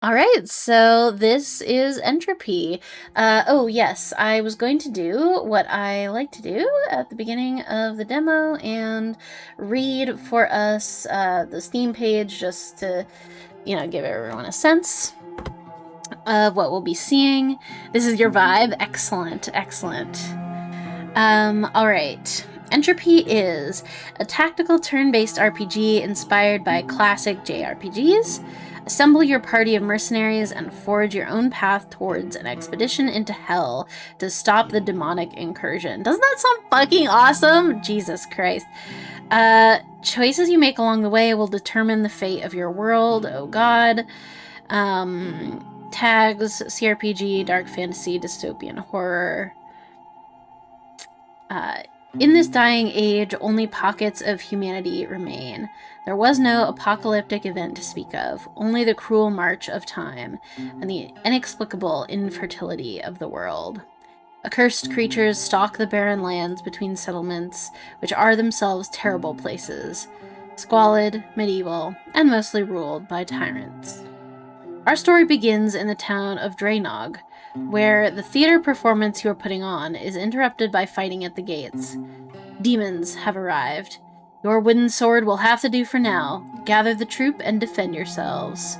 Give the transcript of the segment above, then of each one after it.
All right, so this is Entropy. Oh, yes, I was going to do what I like to do at the beginning of the demo and read for us the Steam page just to, give everyone a sense of what we'll be seeing. This is your vibe? Excellent, excellent. All right. Entropy is a tactical turn-based RPG inspired by classic JRPGs. Assemble your party of mercenaries and forge your own path towards an expedition into hell to stop the demonic incursion. Doesn't that sound fucking awesome? Jesus Christ. Choices you make along the way will determine the fate of your world. Oh god. Tags, CRPG, dark fantasy, dystopian horror. In this dying age, only pockets of humanity remain. There was no apocalyptic event to speak of, only the cruel march of time and the inexplicable infertility of the world. Accursed creatures stalk the barren lands between settlements, which are themselves terrible places, squalid, medieval, and mostly ruled by tyrants. Our story begins in the town of Draynog, where the theater performance you are putting on is interrupted by fighting at the gates. Demons have arrived. Your wooden sword will have to do for now. Gather the troop and defend yourselves.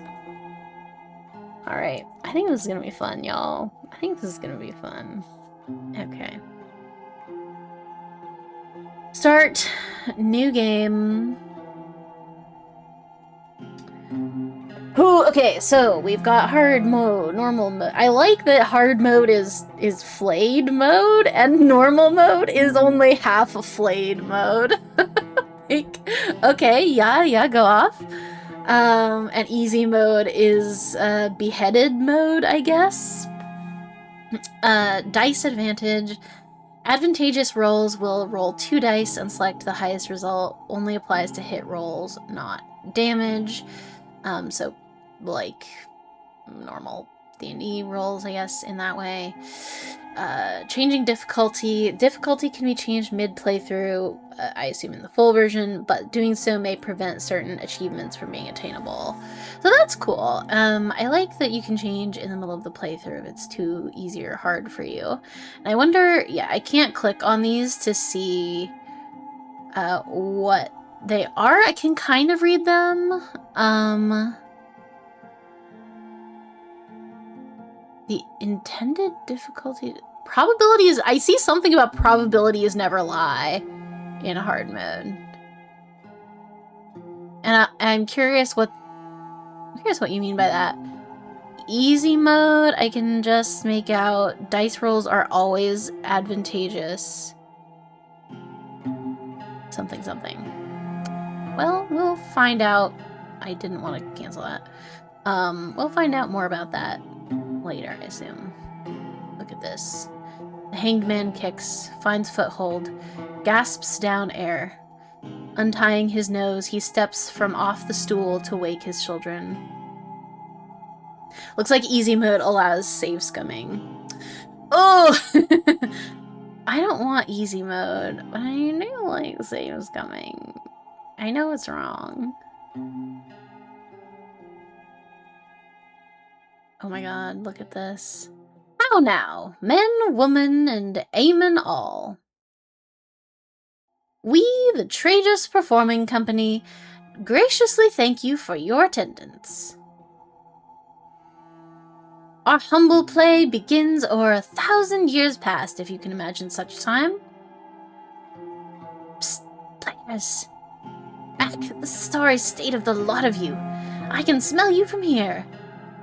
Alright, I think this is gonna be fun, y'all. I think this is gonna be fun. Okay. Start. New game. Ooh, okay, so we've got hard mode, normal mode. I like that hard mode is flayed mode, and normal mode is only half a flayed mode. Like, okay, yeah, go off. And easy mode is beheaded mode, I guess. Dice advantage. Advantageous rolls will roll 2 dice and select the highest result. Only applies to hit rolls, not damage. So, like, normal D&D rolls, I guess, in that way. Changing difficulty. Difficulty can be changed mid-playthrough, I assume in the full version, but doing so may prevent certain achievements from being attainable. So that's cool. I like that you can change in the middle of the playthrough if it's too easy or hard for you. And I wonder, yeah, I can't click on these to see what they are. I can kind of read them. The intended difficulty... Probability is... I see something about probability is never lie in hard mode. And I'm curious what... you mean by that. Easy mode, I can just make out dice rolls are always advantageous. Something. Well, we'll find out. I didn't want to cancel that. We'll find out more about that later, I assume. Look at this. The hanged man kicks, finds foothold, gasps down air. Untying his nose, he steps from off the stool to wake his children. Looks like easy mode allows save scumming. Oh! I don't want easy mode, but I do like save scumming. I know it's wrong. Oh my god, look at this. How now, men, woman, and amen all. We, the Tragus Performing Company, graciously thank you for your attendance. Our humble play begins o'er 1,000 years past, if you can imagine such time. Psst, players. Act the sorry state of the lot of you. I can smell you from here.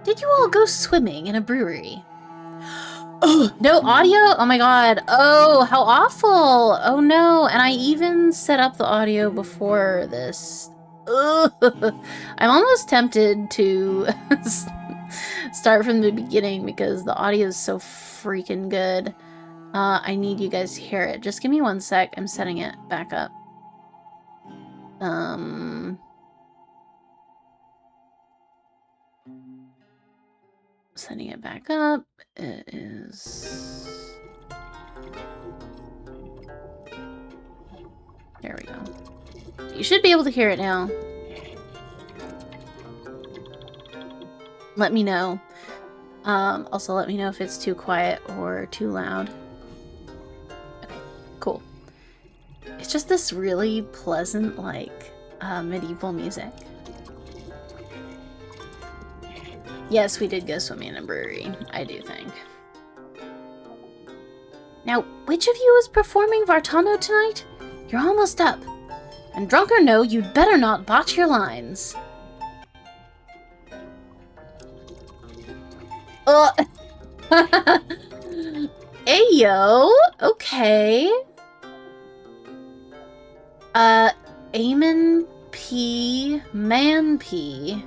Did you all go swimming in a brewery? Oh, no audio? Oh my god. Oh, how awful. Oh no. And I even set up the audio before this. Ugh. I'm almost tempted to start from the beginning because the audio is so freaking good. I need you guys to hear it. Just give me 1 sec. I'm setting it back up. Setting it back up. It is... There we go. You should be able to hear it now. let me know. Also let me know if it's too quiet or too loud. Okay, cool. It's just this really pleasant, like, medieval music. Yes, we did go swimming in a brewery, I do think. Now, which of you is performing Vartano tonight? You're almost up. And drunk or no, you'd better not botch your lines. Ayo, okay. Aemon P, Man P,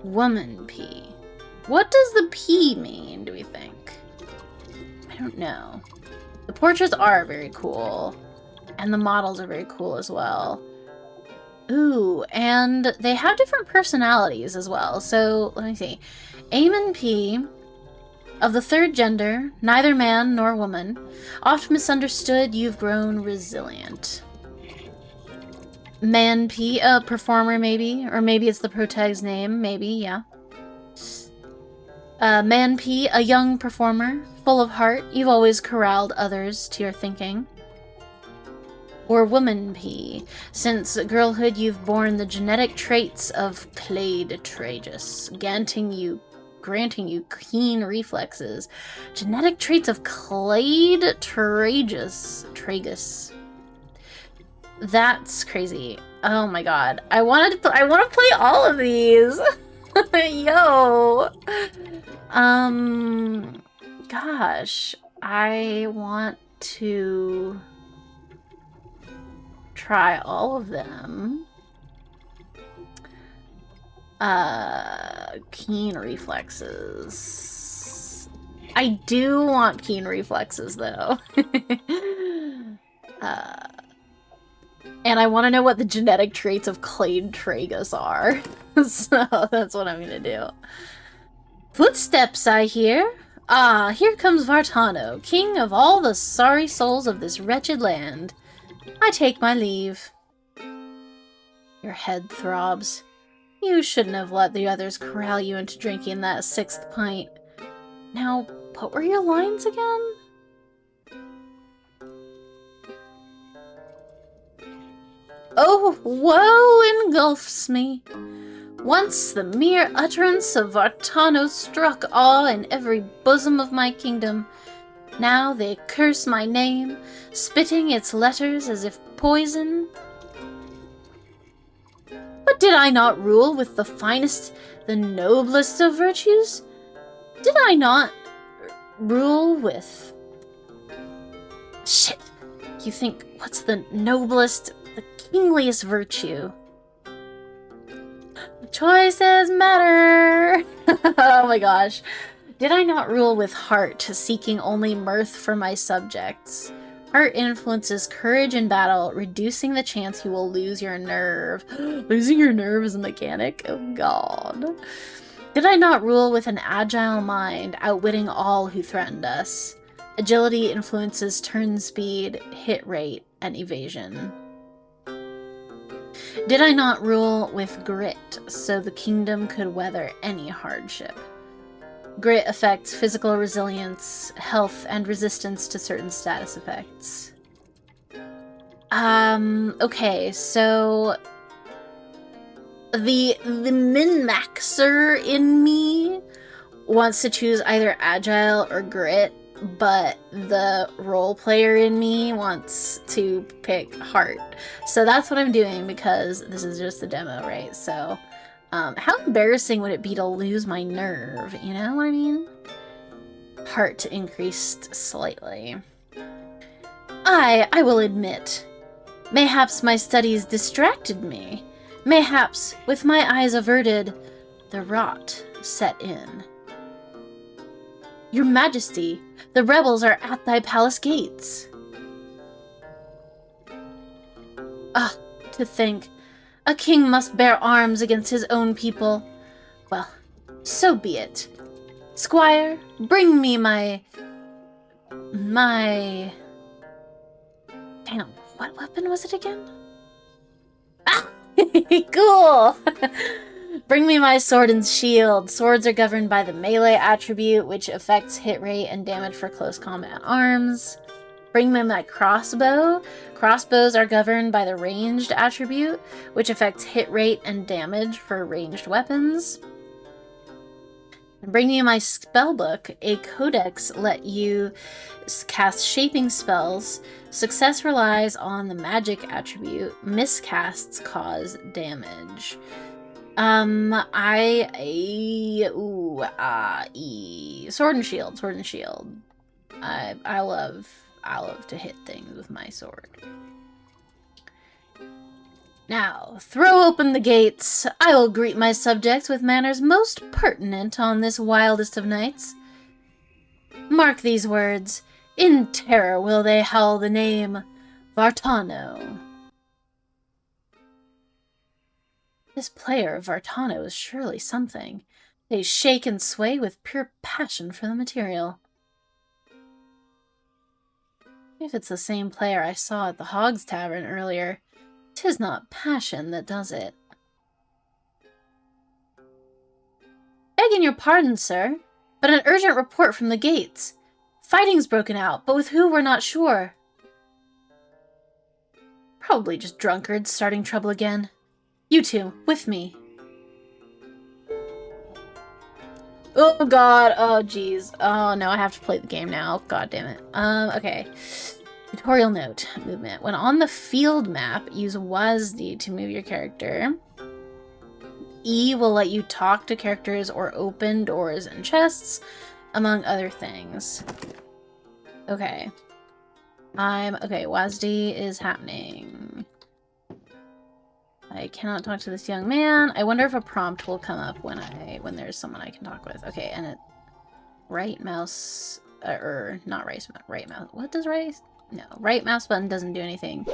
Woman P. What does the P mean, do we think? I don't know. The portraits are very cool. And the models are very cool as well. Ooh, and they have different personalities as well. So, let me see. Aemon P, of the third gender, neither man nor woman. Oft misunderstood, you've grown resilient. Man P, a performer maybe, or maybe it's the protag's name, maybe, yeah. Man P, a young performer, full of heart, you've always corralled others to your thinking. Or Woman P, since girlhood you've borne the genetic traits of Clade Tragus, granting you keen reflexes. Genetic traits of Clade Tragus. That's crazy. Oh my god. I want to play all of these. Yo. Gosh. I want to try all of them. Keen reflexes. I do want keen reflexes though. And I want to know what the genetic traits of Clade Tragus are. So that's what I'm gonna do. Footsteps, I hear. Ah, here comes Vartano, king of all the sorry souls of this wretched land. I take my leave. Your head throbs. You shouldn't have let the others corral you into drinking that 6th pint. Now, what were your lines again? Oh, woe engulfs me. Once the mere utterance of Vartano struck awe in every bosom of my kingdom. Now they curse my name, spitting its letters as if poison. But did I not rule with the finest, the noblest of virtues? Did I not rule with... Shit! You think, what's the noblest, the kingliest virtue? Choices matter! Oh my gosh. Did I not rule with heart, seeking only mirth for my subjects? Heart influences courage in battle, reducing the chance you will lose your nerve. Losing your nerve is a mechanic? Oh god. Did I not rule with an agile mind, outwitting all who threatened us? Agility influences turn speed, hit rate, and evasion. Did I not rule with grit, so the kingdom could weather any hardship? Grit affects physical resilience, health, and resistance to certain status effects. Okay, so... The min-maxer in me wants to choose either agile or grit, but the role player in me wants to pick heart. So that's what I'm doing because this is just the demo, right? So, how embarrassing would it be to lose my nerve? You know what I mean? Heart increased slightly. I will admit, mayhaps my studies distracted me. Mayhaps, with my eyes averted, the rot set in. Your Majesty, the rebels are at thy palace gates. Ah, to think, a king must bear arms against his own people. Well, so be it. Squire, bring me my... Damn, what weapon was it again? Ah! Cool! Bring me my sword and shield. Swords are governed by the melee attribute, which affects hit rate and damage for close combat arms. Bring me my crossbow. Crossbows are governed by the ranged attribute, which affects hit rate and damage for ranged weapons. Bring me my spellbook. A codex let you cast shaping spells. Success relies on the magic attribute. Miscasts cause damage. Sword and shield, sword and shield. I love to hit things with my sword. Now, throw open the gates. I will greet my subjects with manners most pertinent on this wildest of nights. Mark these words. In terror will they howl the name Vartano. This player of Vartano is surely something. They shake and sway with pure passion for the material. If it's the same player I saw at the Hog's Tavern earlier, 'tis not passion that does it. Begging your pardon, sir, but an urgent report from the gates. Fighting's broken out, but with who we're not sure. Probably just drunkards starting trouble again. You two, with me. Oh god, oh jeez. Oh no, I have to play the game now. God damn it. Okay. Tutorial note. Movement. When on the field map, use WASD to move your character. E will let you talk to characters or open doors and chests, among other things. Okay. Okay, WASD is happening. I cannot talk to this young man. I wonder if a prompt will come up when there's someone I can talk with. Okay, and it right mouse not right mouse. What does right? No, right mouse button doesn't do anything.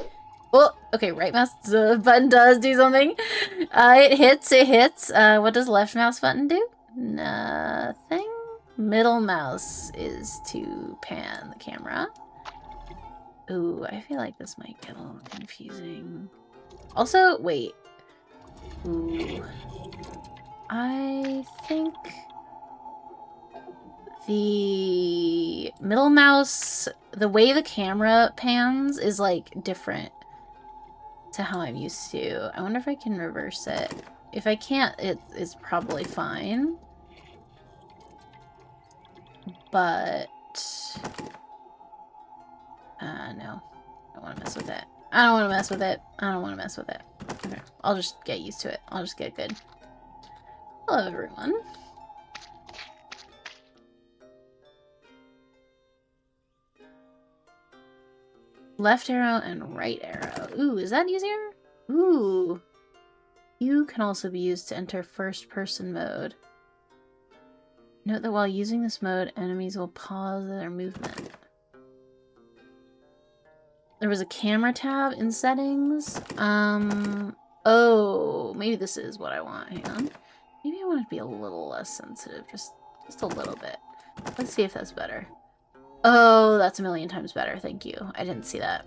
Oh, okay, right mouse button does do something. It hits. What does left mouse button do? Nothing. Middle mouse is to pan the camera. Ooh, I feel like this might get a little confusing. Also, wait. Ooh. I think the middle mouse, the way the camera pans is like different to how I'm used to. I wonder if I can reverse it. If I can't, it's probably fine. But no. I don't want to mess with it. I don't want to mess with it. I don't want to mess with it. Okay. I'll just get used to it. I'll just get good. Hello, everyone. Left arrow and right arrow. Ooh, is that easier? Ooh. U can also be used to enter first-person mode. Note that while using this mode, enemies will pause their movement. There was a camera tab in settings. Oh, maybe this is what I want. Hang on. Maybe I want it to be a little less sensitive. Just a little bit. Let's see if that's better. Oh, that's a million times better. Thank you. I didn't see that.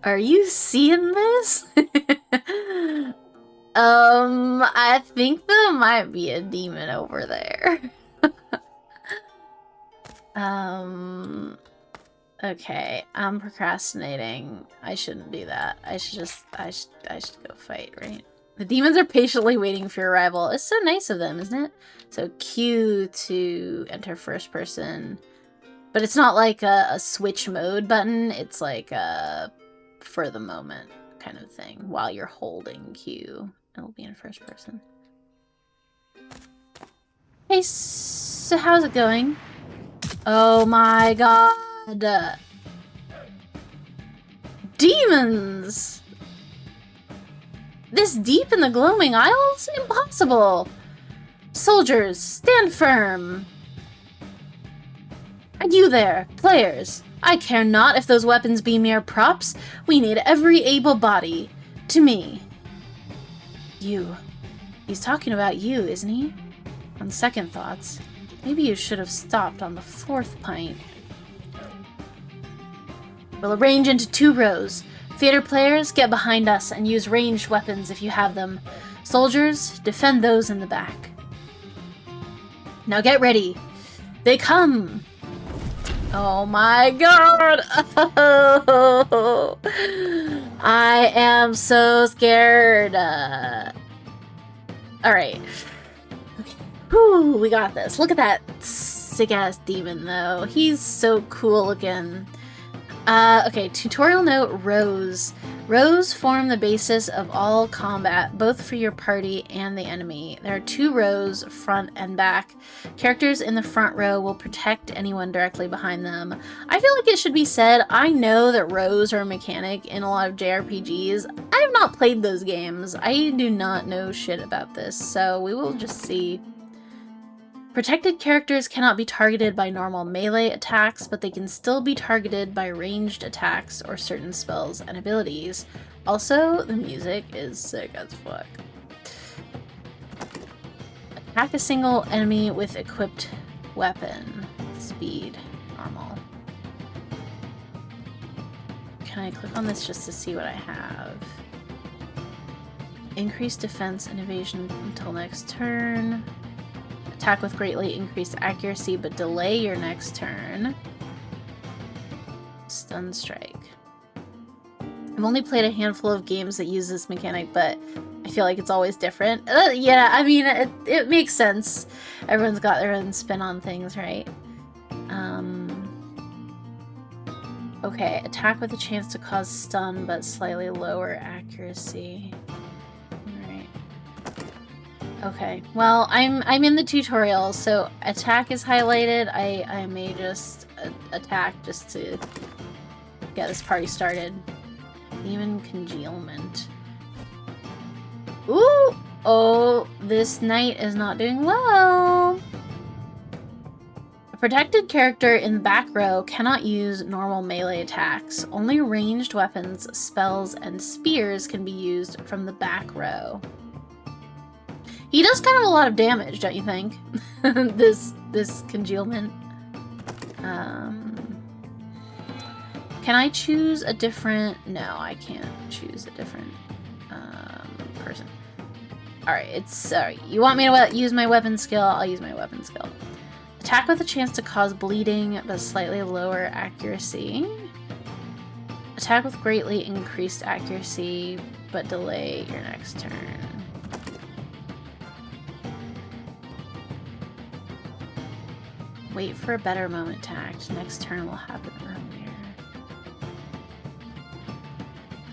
Are you seeing this? I think there might be a demon over there. Okay, I'm procrastinating. I shouldn't do that. I should go fight, right? The demons are patiently waiting for your arrival. It's so nice of them, isn't it? So Q to enter first person. But it's not like a switch mode button. It's like a for the moment kind of thing. While you're holding Q, it'll be in first person. Hey, so how's it going? Oh my god. Demons! This deep in the gloaming aisles? Impossible! Soldiers, stand firm! And you there, players, I care not if those weapons be mere props. We need every able body. To me. You. He's talking about you, isn't he? On second thoughts, maybe you should have stopped on the 4th pint. We'll arrange into 2 rows. Theater players, get behind us and use ranged weapons if you have them. Soldiers, defend those in the back. Now get ready. They come! Oh my god! Oh, I am so scared. Alright. Okay. Whew, we got this. Look at that sick-ass demon, though. He's so cool looking. Okay, tutorial note, rows. Rows form the basis of all combat, both for your party and the enemy. There are 2 rows, front and back. Characters in the front row will protect anyone directly behind them. I feel like it should be said, I know that rows are a mechanic in a lot of JRPGs. I have not played those games. I do not know shit about this, so we will just see. Protected characters cannot be targeted by normal melee attacks, but they can still be targeted by ranged attacks or certain spells and abilities. Also, the music is sick as fuck. Attack a single enemy with equipped weapon. Speed, normal. Can I click on this just to see what I have? Increase defense and evasion until next turn. Attack with greatly increased accuracy, but delay your next turn. Stun strike. I've only played a handful of games that use this mechanic, but I feel like it's always different. Yeah, I mean, it makes sense. Everyone's got their own spin on things, right? Okay, attack with a chance to cause stun, but slightly lower accuracy. Okay, well, I'm in the tutorial, so attack is highlighted. I may just attack just to get this party started. Demon congealment. Ooh! Oh, this knight is not doing well. A protected character in the back row cannot use normal melee attacks. Only ranged weapons, spells, and spears can be used from the back row. He does kind of a lot of damage, don't you think? this congealment. Can I choose a different... No, I can't choose a different person. Alright, it's... you want me to use my weapon skill? I'll use my weapon skill. Attack with a chance to cause bleeding, but slightly lower accuracy. Attack with greatly increased accuracy, but delay your next turn. Wait for a better moment to act. Next turn will happen earlier.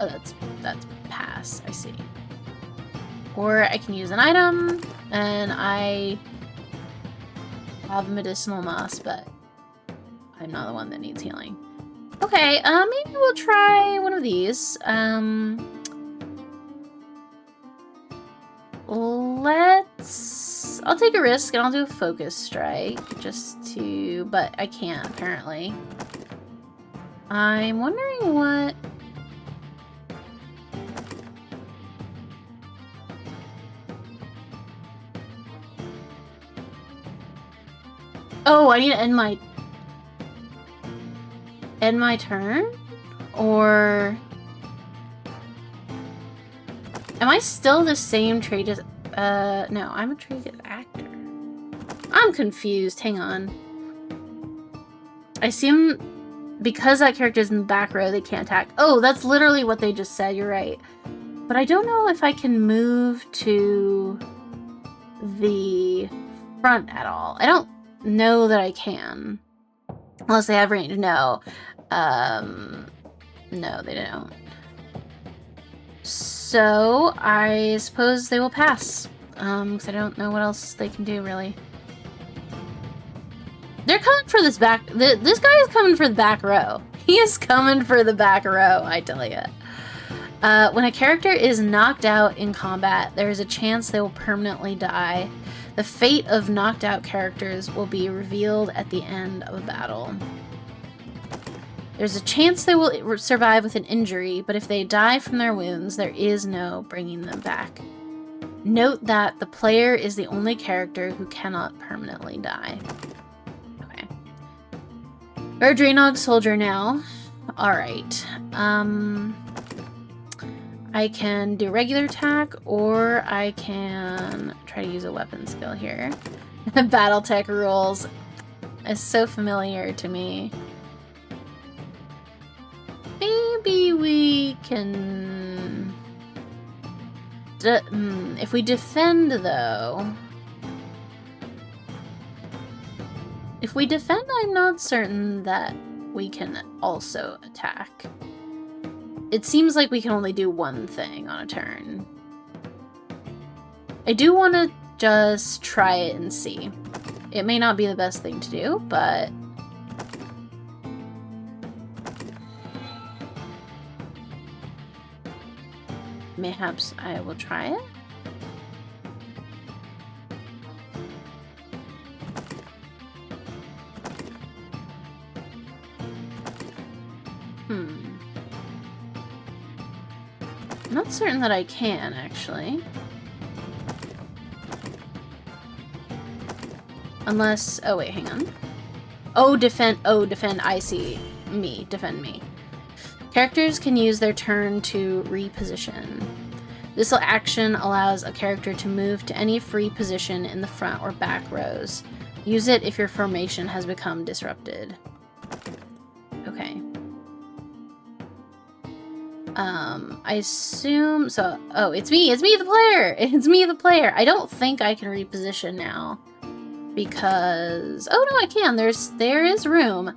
Oh, that's pass. I see. Or I can use an item, and I have medicinal moss, but I'm not the one that needs healing. Okay, maybe we'll try one of these. I'll take a risk and I'll do a focus strike just to, but I can't apparently. I'm wondering what... Oh, I need to end my turn? Or... Am I still the same trait as... no, I'm a traded actor. I'm confused. Hang on. I assume because that character's in the back row, they can't attack. Oh, that's literally what they just said. You're right. But I don't know if I can move to the front at all. I don't know that I can. Unless they have range. No. No, they don't. So, I suppose they will pass. Because I don't know what else they can do, really. They're coming for this back... This guy is coming for the back row. He is coming for the back row, I tell you. When a character is knocked out in combat, there is a chance they will permanently die. The fate of knocked out characters will be revealed at the end of a battle. There's a chance they will survive with an injury, but if they die from their wounds, there is no bringing them back. Note that the player is the only character who cannot permanently die. Okay. We're a Draenog soldier now. Alright. I can do regular attack, or I can try to use a weapon skill here. Battletech rules is so familiar to me. Maybe we can... if we defend, though... If we defend, I'm not certain that we can also attack. It seems like we can only do one thing on a turn. I do want to just try it and see. It may not be the best thing to do, but... mayhaps I will try it. I'm not certain that I can, actually. Unless... oh, wait, hang on. Oh, defend. Oh, defend. I see. Me. Defend me. Characters can use their turn to reposition. This action allows a character to move to any free position in the front or back rows. Use it if your formation has become disrupted. Okay. I assume... so... oh, it's me! It's me, the player! It's me, the player! I don't think I can reposition now. Because... oh, no, I can. There is room.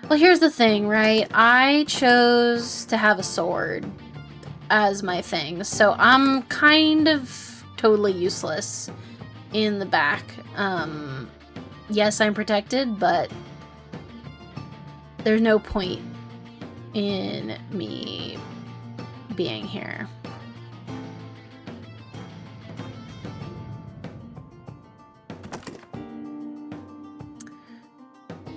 Well, here's the thing, right? I chose to have a sword as my thing, so I'm kind of totally useless in the back. Yes, I'm protected, but there's no point in me being here.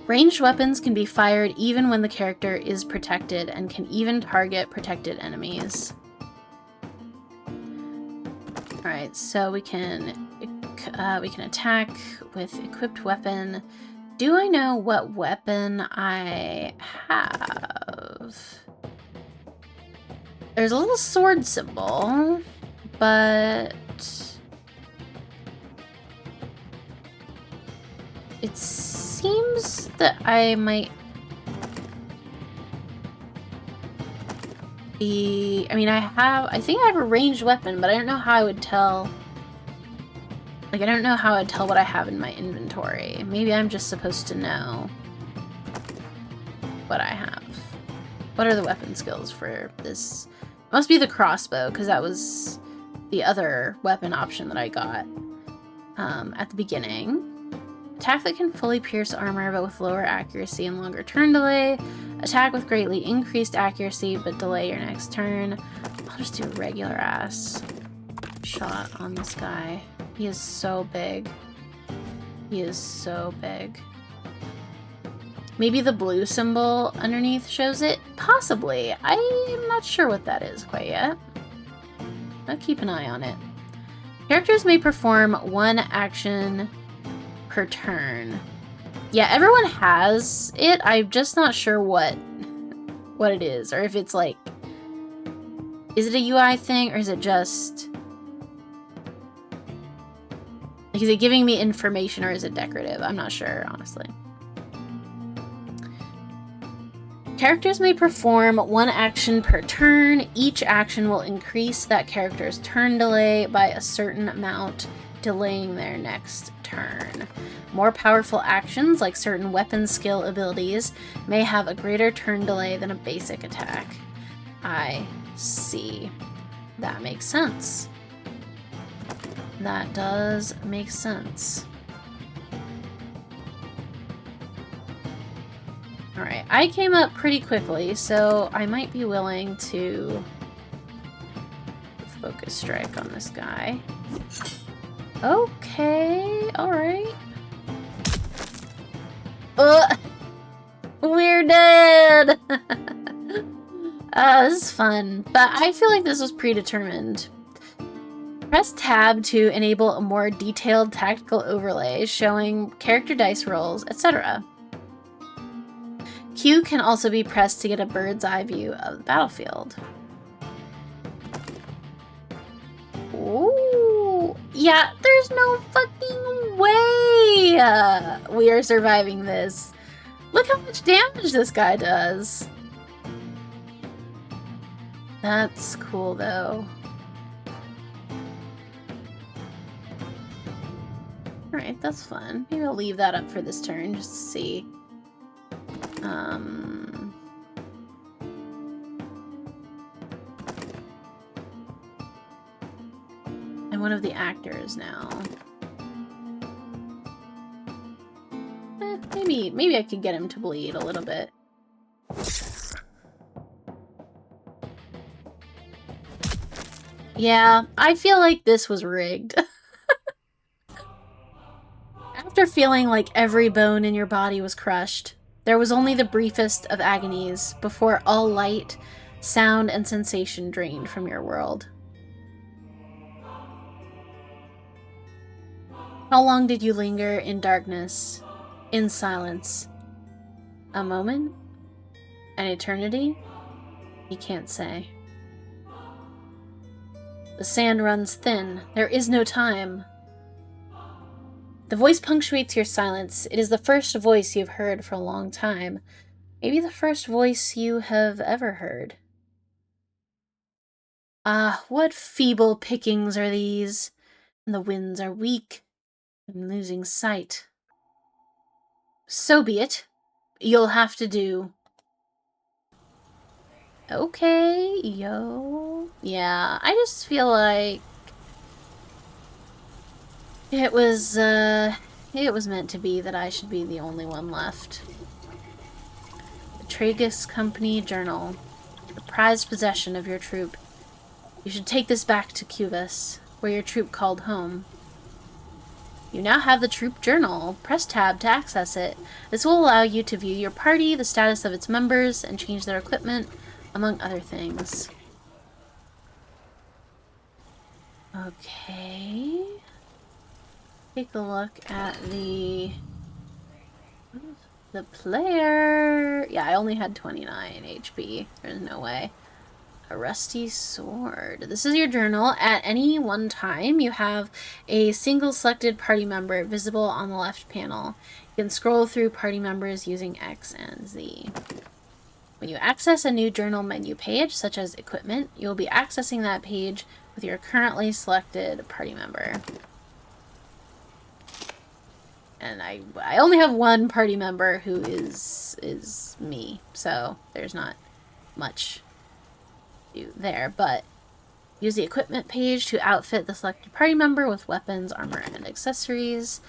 Ranged weapons can be fired even when the character is protected and can even target protected enemies. Alright, so we can attack with equipped weapon. Do I know what weapon I have? There's a little sword symbol, but it seems that I might be... I mean, I think I have a ranged weapon, but I don't know how I would tell... like, I don't know how I'd tell what I have in my inventory. Maybe I'm just supposed to know what I have. What are the weapon skills for this? It must be the crossbow, because that was the other weapon option that I got at the beginning. Attack that can fully pierce armor, but with lower accuracy and longer turn delay. Attack with greatly increased accuracy, but delay your next turn. I'll just do a regular ass shot on this guy. He is so big. He is so big. Maybe the blue symbol underneath shows it? Possibly. I'm not sure what that is quite yet. I'll keep an eye on it. Characters may perform one action per turn. Yeah, everyone has it. I'm just not sure what it is, or if it's like... is it a UI thing, or is it just... like, is it giving me information, or is it decorative? I'm not sure, honestly. Characters may perform one action per turn. Each action will increase that character's turn delay by a certain amount, delaying their next turn. More powerful actions, like certain weapon skill abilities, may have a greater turn delay than a basic attack. I see. That makes sense. That does make sense. Alright, I came up pretty quickly, so I might be willing to focus strike on this guy. Okay, alright. We're dead! This is fun, but I feel like this was predetermined. Press tab to enable a more detailed tactical overlay showing character dice rolls, etc. Q can also be pressed to get a bird's eye view of the battlefield. Ooh. Yeah, there's no fucking way we are surviving this. Look how much damage this guy does. That's cool, though. Alright, that's fun. Maybe I'll leave that up for this turn, just to see. I'm one of the actors now. Maybe I could get him to bleed a little bit. Yeah, I feel like this was rigged. After feeling like every bone in your body was crushed, there was only the briefest of agonies before all light, sound, and sensation drained from your world. How long did you linger in darkness, in silence? A moment? An eternity? You can't say. The sand runs thin. There is no time. The voice punctuates your silence. It is the first voice you've heard for a long time. Maybe the first voice you have ever heard. Ah, what feeble pickings are these? And the winds are weak. I'm losing sight. So be it. You'll have to do. Okay, yo. Yeah, I just feel like it was meant to be that I should be the only one left. The Tragus Company Journal. The prized possession of your troop. You should take this back to Cubis, where your troop called home. You now have the troop journal. Press tab to access it. This will allow you to view your party, the status of its members, and change their equipment, among other things. Okay. Take a look at the player. Yeah, I only had 29 HP. There's no way. A rusty sword. This is your journal. At any one time, you have a single selected party member visible on the left panel. You can scroll through party members using X and Z. When you access a new journal menu page, such as equipment, you will be accessing that page with your currently selected party member. And I only have one party member who is me, so there's not much to do there, but use the equipment page to outfit the selected party member with weapons, armor, and accessories.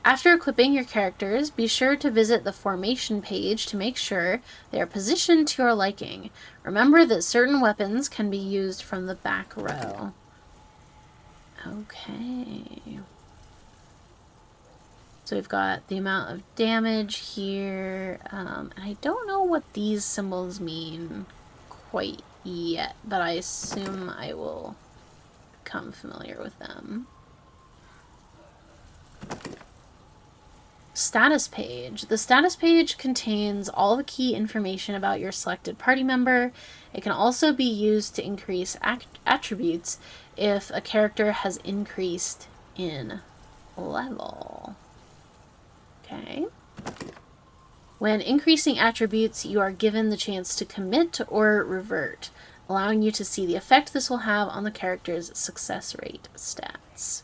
After equipping your characters, be sure to visit the formation page to make sure they are positioned to your liking. Remember that certain weapons can be used from the back row. Okay. So we've got the amount of damage here. And I don't know what these symbols mean quite yet, but I assume I will become familiar with them. Status page. The status page contains all the key information about your selected party member. It can also be used to increase attributes if a character has increased in level. Okay. When increasing attributes, you are given the chance to commit or revert, allowing you to see the effect this will have on the character's success rate stats.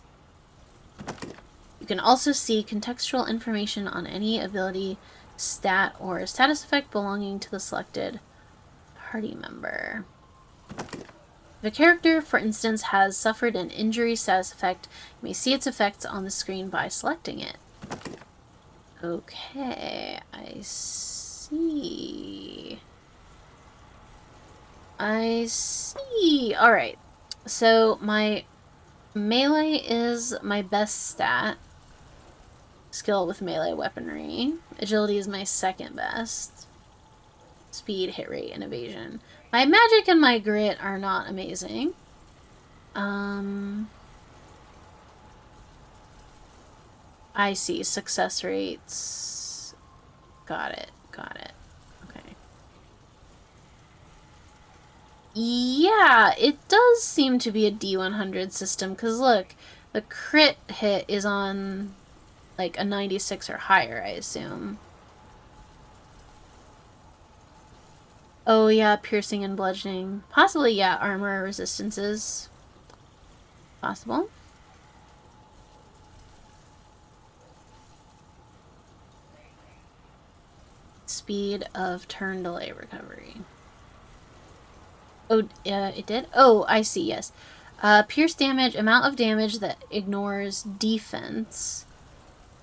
You can also see contextual information on any ability, stat, or status effect belonging to the selected party member. If a character, for instance, has suffered an injury status effect, you may see its effects on the screen by selecting it. Okay, I see. Alright, so my melee is my best stat. Skill with melee weaponry. Agility is my second best. Speed, hit rate, and evasion. My magic and my grit are not amazing. I see. Success rates. Got it. Okay. Yeah, it does seem to be a D100 system, because look, the crit hit is on, like, a 96 or higher, I assume. Oh, yeah, piercing and bludgeoning. Possibly, yeah, armor resistances. Possible. Speed of turn delay recovery. Oh, it did? Oh, I see, yes. Pierce damage, amount of damage that ignores defense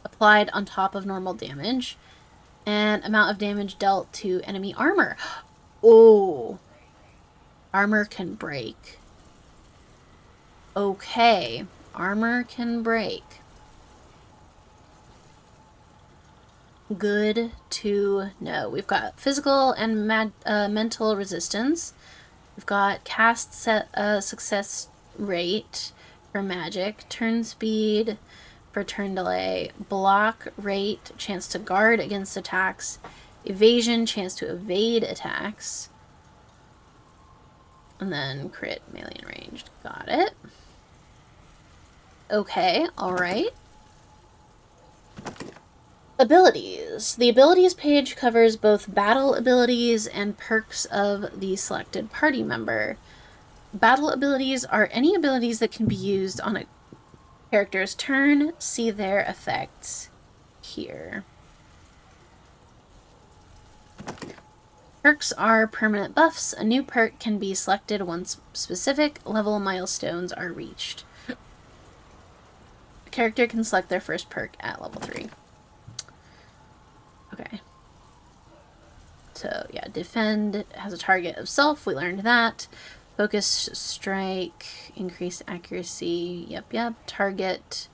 applied on top of normal damage, and amount of damage dealt to enemy armor. Oh, armor can break. Okay, armor can break. Good to know. We've got physical and mental resistance. We've got cast success rate for magic, turn speed for turn delay, block rate, chance to guard against attacks, evasion, chance to evade attacks, and then crit, melee, and ranged. Got it. Okay, alright. Abilities. The abilities page covers both battle abilities and perks of the selected party member. Battle abilities are any abilities that can be used on a character's turn. See their effects here. Perks are permanent buffs. A new perk can be selected once specific level milestones are reached. A character can select their first perk at level 3. Okay. So, yeah, defend has a target of self. We learned that. Focus strike, increase accuracy. Yep. Target.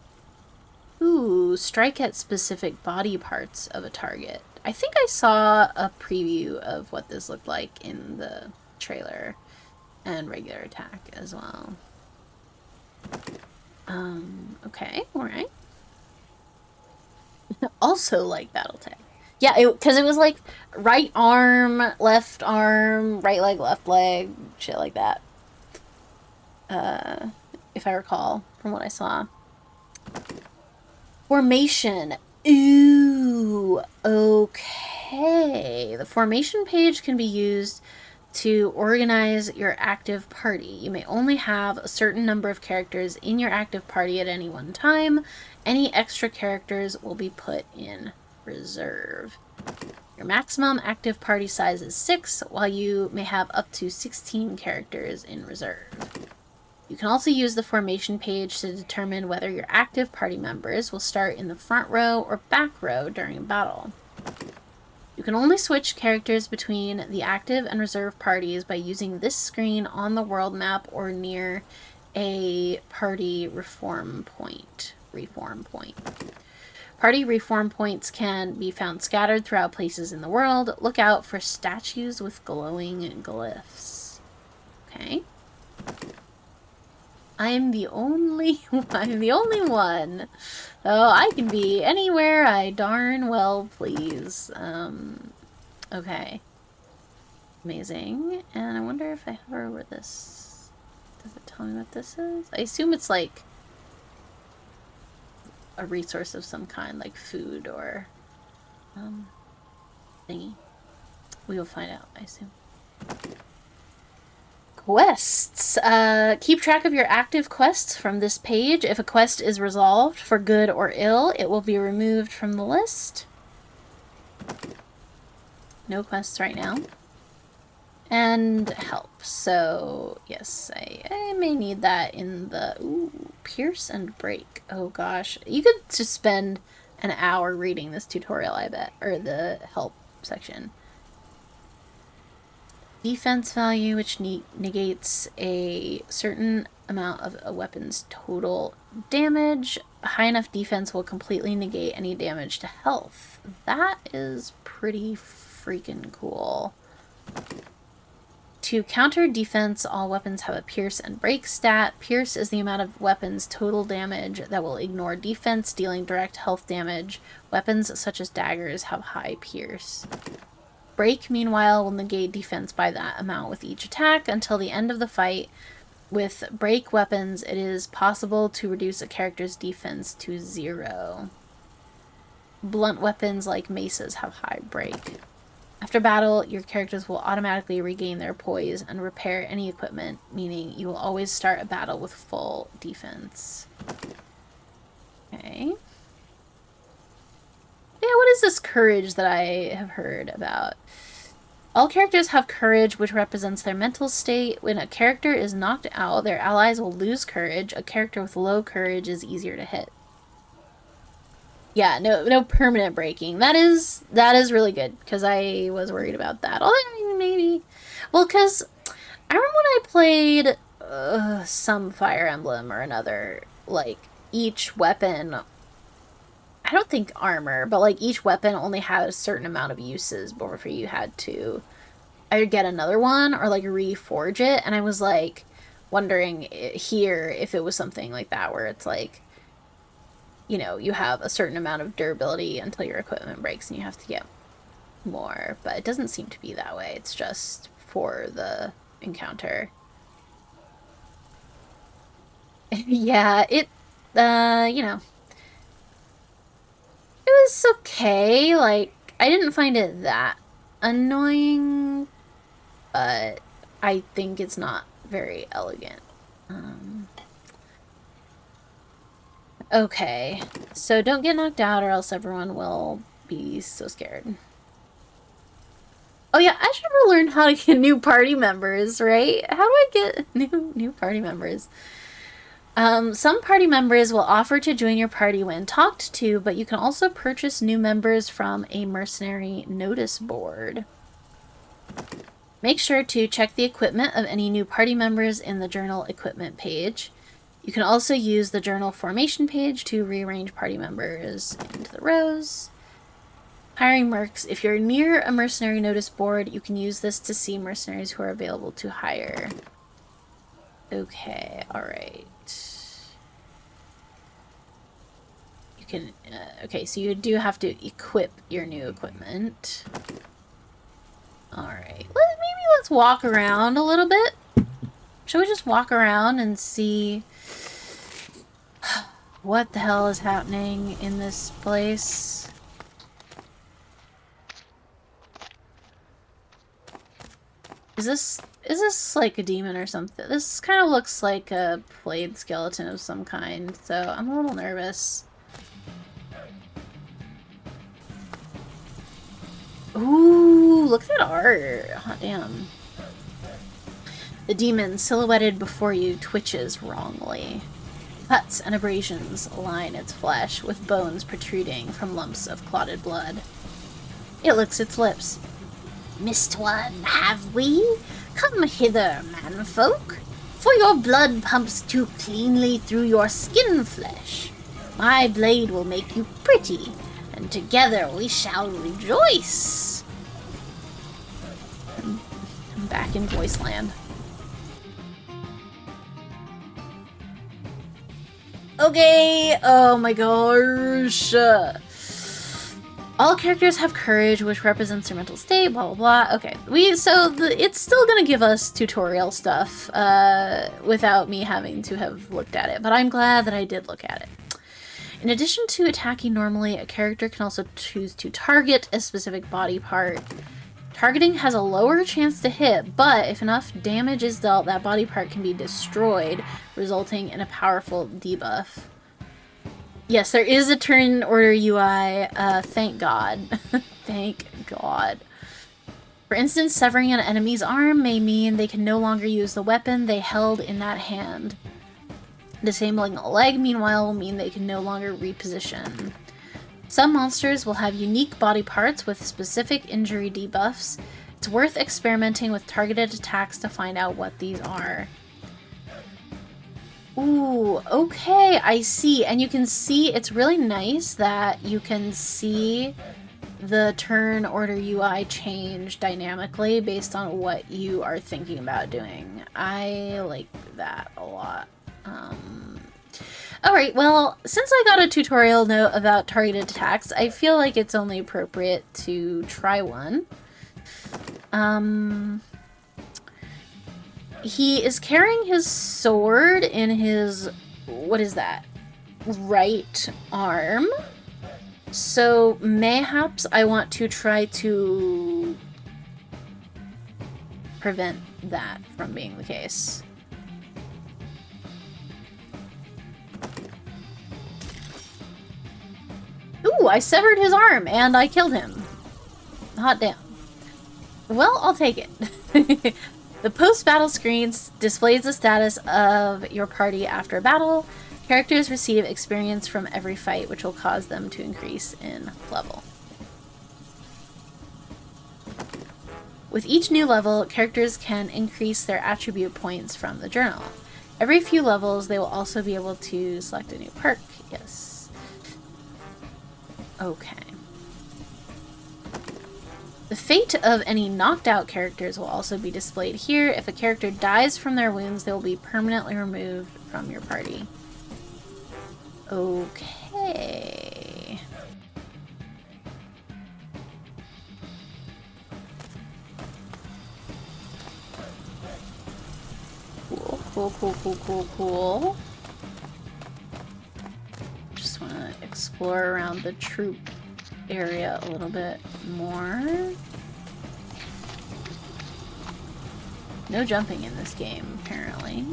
Ooh, strike at specific body parts of a target. I think I saw a preview of what this looked like in the trailer, and regular attack as well. Okay, alright. Also like Battletech. Yeah, because it was like right arm, right leg, left leg, shit like that. If I recall from what I saw. Formation. Ooh, okay. The formation page can be used to organize your active party. You may only have a certain number of characters in your active party at any one time. Any extra characters will be put in reserve. Your maximum active party size is 6, while you may have up to 16 characters in reserve. You can also use the formation page to determine whether your active party members will start in the front row or back row during a battle. You can only switch characters between the active and reserve parties by using this screen on the world map or near a party reform point. Party reform points can be found scattered throughout places in the world. Look out for statues with glowing glyphs. Okay. I'm the only one. Oh, I can be anywhere I darn well please. Okay. Amazing. And I wonder if I hover over this. Does it tell me what this is? I assume it's like a resource of some kind, like food or thingy. We will find out, I assume. Quests. Keep track of your active quests from this page. If a quest is resolved for good or ill, it will be removed from the list. No quests right now. And help. So, yes, I may need that in the... Ooh, pierce and break. Oh, gosh. You could just spend an hour reading this tutorial, I bet. Or the help section. Defense value, which negates a certain amount of a weapon's total damage. High enough defense will completely negate any damage to health. That is pretty freaking cool. To counter defense, all weapons have a pierce and break stat. Pierce is the amount of weapon's total damage that will ignore defense, dealing direct health damage. Weapons such as daggers have high pierce. Break, meanwhile, will negate defense by that amount with each attack until the end of the fight. With break weapons, it is possible to reduce a character's defense to 0. Blunt weapons like maces have high break. After battle, your characters will automatically regain their poise and repair any equipment, meaning you will always start a battle with full defense. Okay. Yeah, what is this courage that I have heard about? All characters have courage, which represents their mental state. When a character is knocked out, their allies will lose courage. A character with low courage is easier to hit. Yeah, no permanent breaking. That is really good, because I was worried about that. Although, I mean, maybe... Well, because I remember when I played some Fire Emblem or another, like, each weapon... I don't think armor, but, like, each weapon only had a certain amount of uses before you had to either get another one or, like, reforge it. And I was, like, wondering here if it was something like that where it's, like, you know, you have a certain amount of durability until your equipment breaks and you have to get more. But it doesn't seem to be that way. It's just for the encounter. Yeah, it, you know, it was okay. Like, I didn't find it that annoying, but I think it's not very elegant. Okay, so don't get knocked out or else everyone will be so scared. Oh yeah, I should have learned how to get new party members, right? How do I get new party members? Some party members will offer to join your party when talked to, but you can also purchase new members from a mercenary notice board. Make sure to check the equipment of any new party members in the journal equipment page. You can also use the journal formation page to rearrange party members into the rows. Hiring mercs. If you're near a mercenary notice board, you can use this to see mercenaries who are available to hire. Okay, alright. You can, okay, so you do have to equip your new equipment. Alright, maybe let's walk around a little bit. Should we just walk around and see what the hell is happening in this place? Is this like a demon or something? This kind of looks like a flayed skeleton of some kind, so I'm a little nervous. Ooh, look at that art. Hot damn. The demon silhouetted before you twitches wrongly. Cuts and abrasions line its flesh, with bones protruding from lumps of clotted blood. It licks its lips. Missed one, have we? Come hither, manfolk, for your blood pumps too cleanly through your skin flesh. My blade will make you pretty, and together we shall rejoice. I'm back in voice land. Okay, oh my gosh. All characters have courage, which represents their mental state, blah, blah, blah. Okay, it's still gonna give us tutorial stuff, without me having to have looked at it, but I'm glad that I did look at it. In addition to attacking normally, a character can also choose to target a specific body part. Targeting has a lower chance to hit, but if enough damage is dealt, that body part can be destroyed, resulting in a powerful debuff. Yes, there is a turn order UI, thank God. Thank God. For instance, severing an enemy's arm may mean they can no longer use the weapon they held in that hand. Disabling a leg, meanwhile, will mean they can no longer reposition. Some monsters will have unique body parts with specific injury debuffs. It's worth experimenting with targeted attacks to find out what these are. Ooh, okay, I see. And you can see, it's really nice that you can see the turn order UI change dynamically based on what you are thinking about doing. I like that a lot. Alright, well, since I got a tutorial note about targeted attacks, I feel like it's only appropriate to try one. He is carrying his sword in his, what is that? Right arm. So mayhaps I want to try to prevent that from being the case. Ooh, I severed his arm and I killed him. Hot damn. Well, I'll take it. The post-battle screen displays the status of your party after a battle. Characters receive experience from every fight, which will cause them to increase in level. With each new level, characters can increase their attribute points from the journal. Every few levels, they will also be able to select a new perk. Yes. Okay. The fate of any knocked out characters will also be displayed here. If a character dies from their wounds, they will be permanently removed from your party. Okay. Cool. Just want to explore around the troop area a little bit more. No jumping in this game, apparently.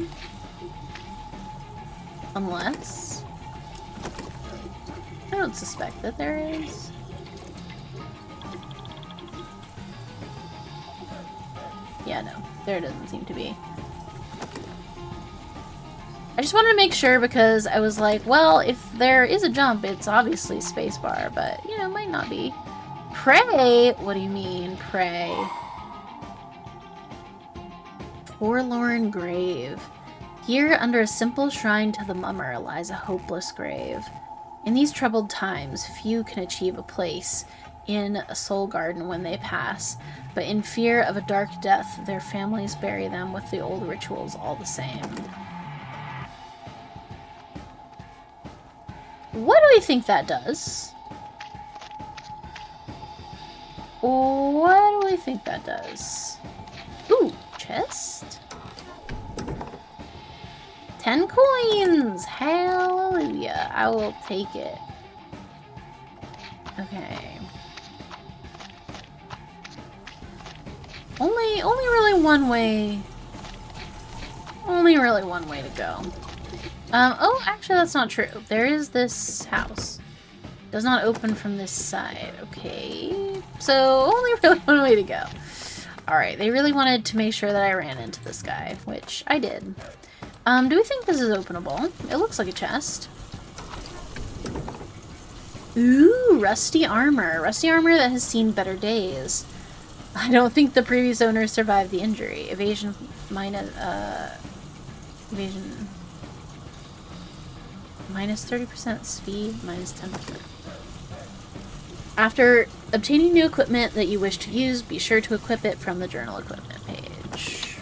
Unless... I don't suspect that there is. Yeah, no. There doesn't seem to be. I just wanted to make sure because I was like, well, if there is a jump, it's obviously spacebar, but, you know, might not be. Pray? What do you mean, pray? Forlorn grave. Here, under a simple shrine to the mummer, lies a hopeless grave. In these troubled times, few can achieve a place in a soul garden when they pass, but in fear of a dark death, their families bury them with the old rituals all the same. What do we think that does? What do we think that does? Ooh, chest? 10 coins! Hallelujah. I will take it. Okay. Only really one way. Only really one way to go. Oh, actually that's not true. There is this house. Does not open from this side. Okay. So, only really one way to go. Alright, they really wanted to make sure that I ran into this guy, which I did. Do we think this is openable? It looks like a chest. Ooh, rusty armor. Rusty armor that has seen better days. I don't think the previous owner survived the injury. Evasion minus, evasion... minus 30% speed, minus 10%. After obtaining new equipment that you wish to use, be sure to equip it from the journal equipment page.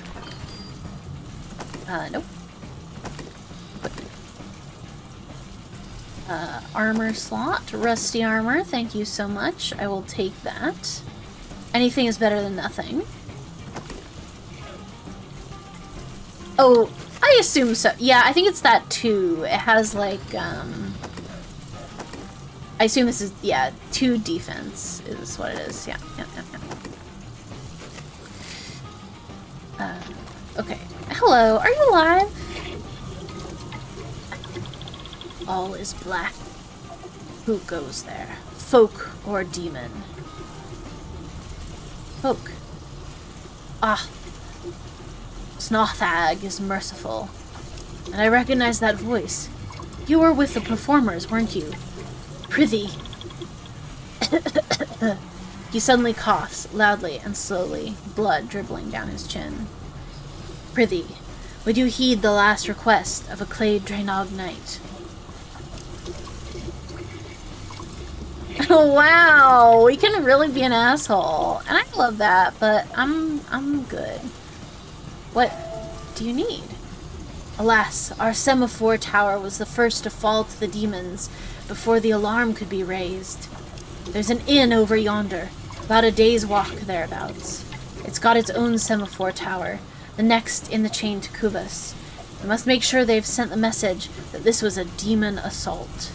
Nope. Armor slot, rusty armor, thank you so much. I will take that. Anything is better than nothing. Oh, I assume so. Yeah, I think it's that too. It has like, I assume this is, yeah, 2 defense is what it is. Yeah. Okay. Hello, are you alive? All is black. Who goes there? Folk or demon? Folk. Ah. Snothag is merciful. And I recognize that voice. You were with the performers, weren't you? Prithee. He suddenly coughs, loudly and slowly, blood dribbling down his chin. Prithee, would you heed the last request of a Clade Draenog Knight? Wow, we can really be an asshole. And I love that, but I'm good. What do you need? Alas, our semaphore tower was the first to fall to the demons before the alarm could be raised. There's an inn over yonder. About a day's walk thereabouts. It's got its own semaphore tower, the next in the chain to Kubas. We must make sure they've sent the message that this was a demon assault.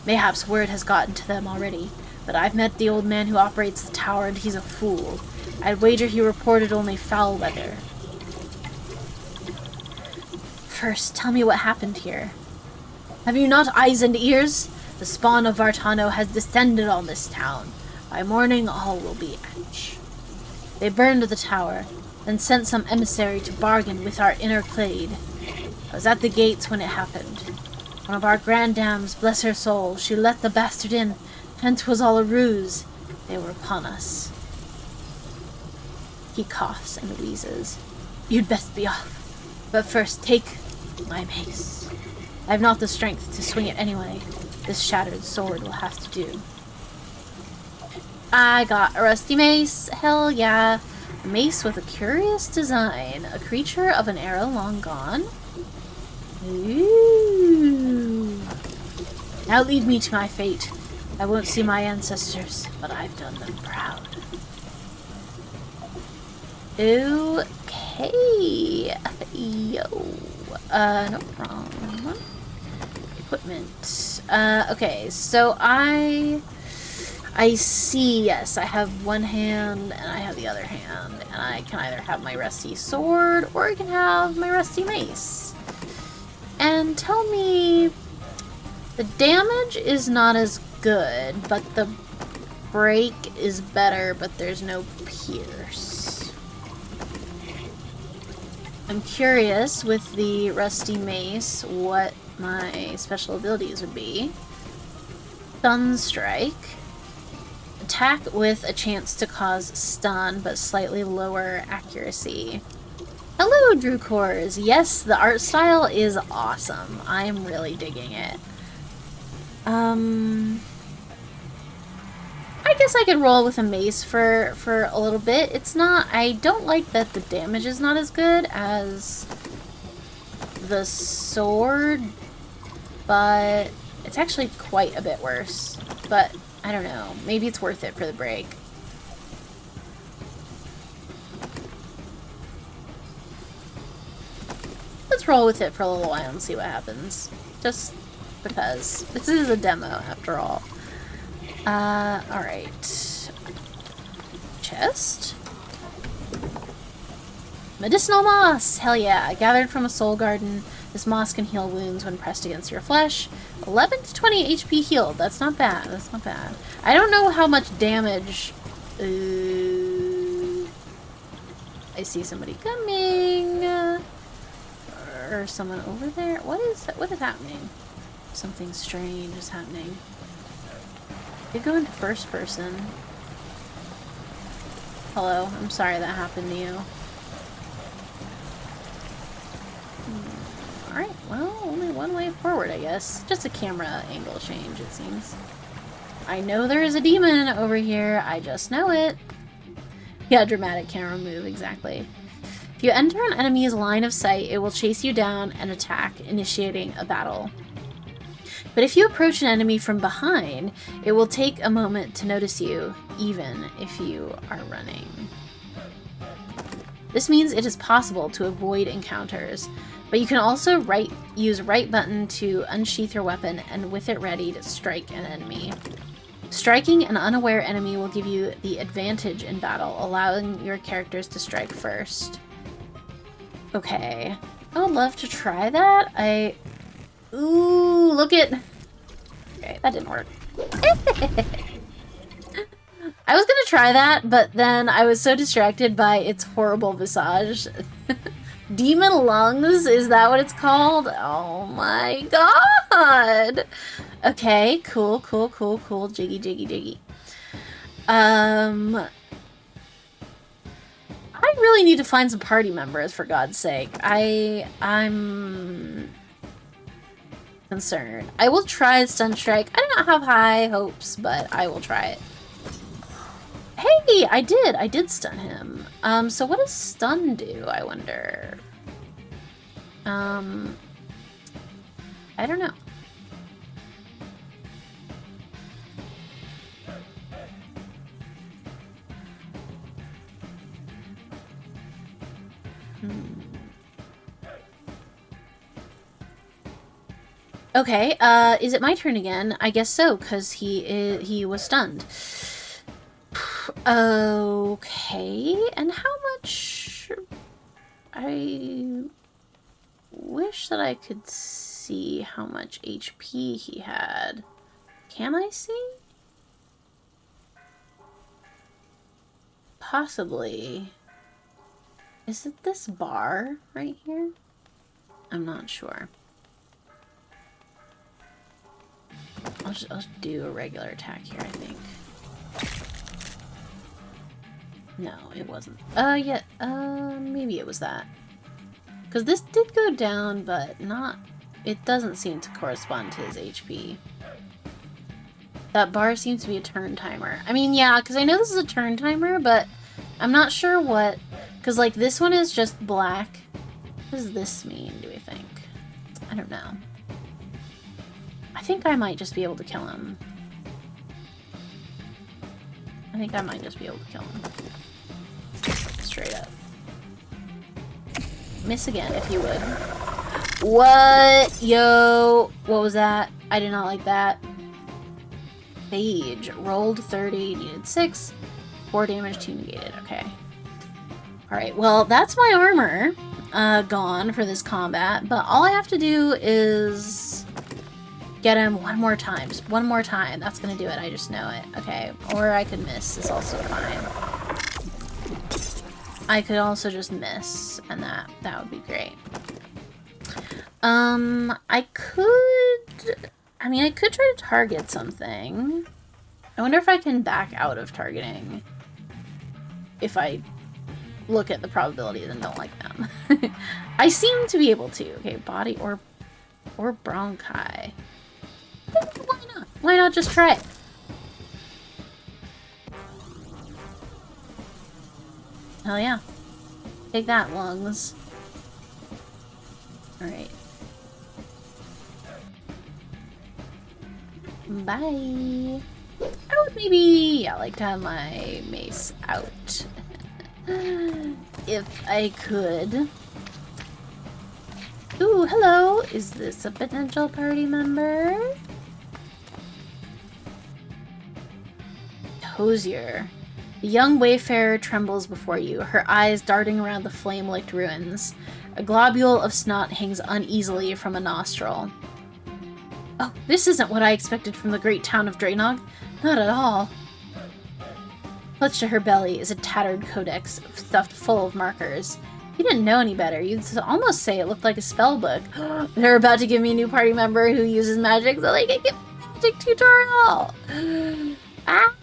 Mayhaps word has gotten to them already, but I've met the old man who operates the tower and he's a fool. I'd wager he reported only foul weather. First, tell me what happened here. Have you not eyes and ears? The spawn of Vartano has descended on this town. By morning, all will be ash. They burned the tower, then sent some emissary to bargain with our inner clade. I was at the gates when it happened. One of our granddames, bless her soul, she let the bastard in, and 'twas all a ruse. They were upon us. He coughs and wheezes. You'd best be off. But first, take my mace. I have not the strength to swing it anyway. This shattered sword will have to do. I got a rusty mace. Hell yeah. A mace with a curious design. A creature of an era long gone. Ooh. Now leave me to my fate. I won't see my ancestors, but I've done them proud. Okay. Yo. No, wrong one. Equipment. Okay, so I see, yes, I have one hand and I have the other hand, and I can either have my rusty sword or I can have my rusty mace. And tell me, the damage is not as good, but the break is better, but there's no pierce. I'm curious with the rusty mace what my special abilities would be. Stun strike. Attack with a chance to cause stun, but slightly lower accuracy. Hello, Drew Cores. Yes, the art style is awesome. I'm really digging it. I guess I could roll with a mace for a little bit. It's not... I don't like that the damage is not as good as the sword, but it's actually quite a bit worse. But I don't know. Maybe it's worth it for the break. Let's roll with it for a little while and see what happens. Just because. This is a demo, after all. Alright. Chest. Medicinal moss! Hell yeah. Gathered from a soul garden. This moss can heal wounds when pressed against your flesh. 11 to 20 HP healed. That's not bad. That's not bad. I don't know how much damage... I see somebody coming. Or someone over there. What is happening? Something strange is happening. You go into first person. Hello. I'm sorry that happened to you. Alright, well, only one way forward, I guess. Just a camera angle change, it seems. I know there is a demon over here. I just know it. Yeah, dramatic camera move, exactly. If you enter an enemy's line of sight, it will chase you down and attack, initiating a battle. But if you approach an enemy from behind, it will take a moment to notice you, even if you are running. This means it is possible to avoid encounters, but you can also use right button to unsheath your weapon and with it ready to strike an enemy. Striking an unaware enemy will give you the advantage in battle, allowing your characters to strike first. Okay. I would love to try that. Ooh, look at... Okay, that didn't work. I was gonna try that, but then I was so distracted by its horrible visage. Demon lungs? Is that what it's called? Oh my god! Okay, cool. Jiggy. I really need to find some party members, for God's sake. I'm concerned. I will try Stun Strike. I do not have high hopes, but I will try it. Hey, I did stun him. So what does stun do, I wonder? I don't know. Okay, is it my turn again? I guess so, because he was stunned. Okay, and how much... I wish that I could see how much HP he had. Can I see? Possibly. Is it this bar right here? I'm not sure. I'll do a regular attack here, I think. No, it wasn't. Yeah, maybe it was that. Because this did go down, but not... It doesn't seem to correspond to his HP. That bar seems to be a turn timer. I mean, yeah, because I know this is a turn timer, but I'm not sure what... Because, like, this one is just black. What does this mean, do we think? I don't know. I think I might just be able to kill him. I think I might just be able to kill him. Straight up. Miss again, if you would. What? Yo! What was that? I did not like that. Phage. Rolled 30, needed 6. 4 damage, 2 negated. Okay. Alright, well, that's my armor gone for this combat, but all I have to do is get him one more time. Just one more time. That's gonna do it. I just know it. Okay. Or I could miss. Is also fine. I could also just miss, and that would be great. I could try to target something. I wonder if I can back out of targeting if I look at the probabilities and don't like them. I seem to be able to. Okay, body or bronchi. Why not? Why not just try it? Hell yeah. Take that, lungs. Alright. Bye. I would maybe, like to have my mace out. If I could. Ooh, hello. Is this a potential party member? Hosier. The young wayfarer trembles before you, her eyes darting around the flame-licked ruins. A globule of snot hangs uneasily from a nostril. Oh, this isn't what I expected from the great town of Draenog. Not at all. Clutched to her belly is a tattered codex stuffed full of markers. If you didn't know any better, you'd almost say it looked like a spell book. They're about to give me a new party member who uses magic so they can get a magic tutorial! Ah!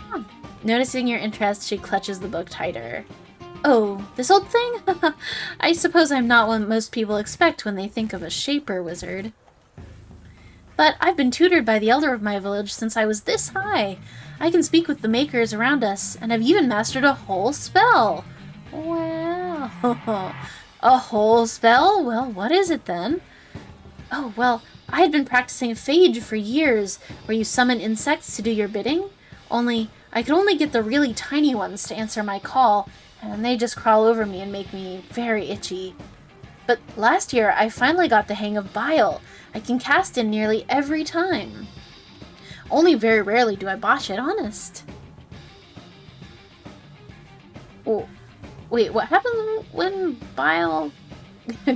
Noticing your interest, she clutches the book tighter. Oh, this old thing? I suppose I'm not what most people expect when they think of a shaper wizard. But I've been tutored by the elder of my village since I was this high. I can speak with the makers around us, and have even mastered a whole spell. Wow. A whole spell? Well, what is it then? Oh, well, I had been practicing phage for years, where you summon insects to do your bidding. Only, I could only get the really tiny ones to answer my call, and they just crawl over me and make me very itchy. But last year, I finally got the hang of bile. I can cast it nearly every time. Only very rarely do I botch it, honest. Oh, wait, what happens when bile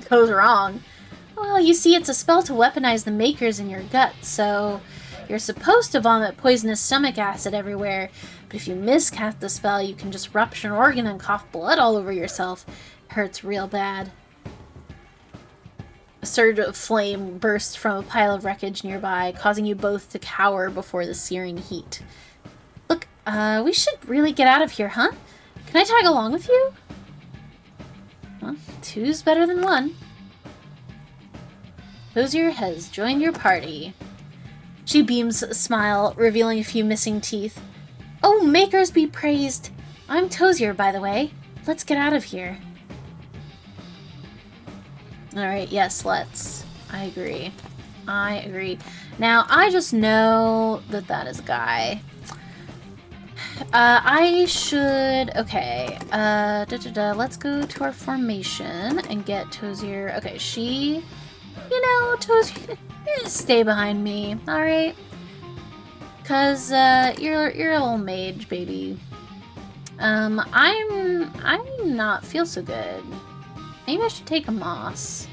goes wrong? Well, you see, it's a spell to weaponize the makers in your gut, so you're supposed to vomit poisonous stomach acid everywhere, but if you miscast the spell, you can just rupture an organ and cough blood all over yourself. It hurts real bad. A surge of flame bursts from a pile of wreckage nearby, causing you both to cower before the searing heat. Look, we should really get out of here, huh? Can I tag along with you? Well, two's better than one. Hosier has joined your party. She beams a smile, revealing a few missing teeth. Oh, makers be praised! I'm Tozier, by the way. Let's get out of here. Alright, yes, let's. I agree. I agree. Now, I just know that that is a guy. I should... Okay. Let's go to our formation and get Tozier. Okay, she... You know, Tozier... Stay behind me, alright? Cause, you're a little mage, baby. I'm not feel so good. Maybe I should take a moss.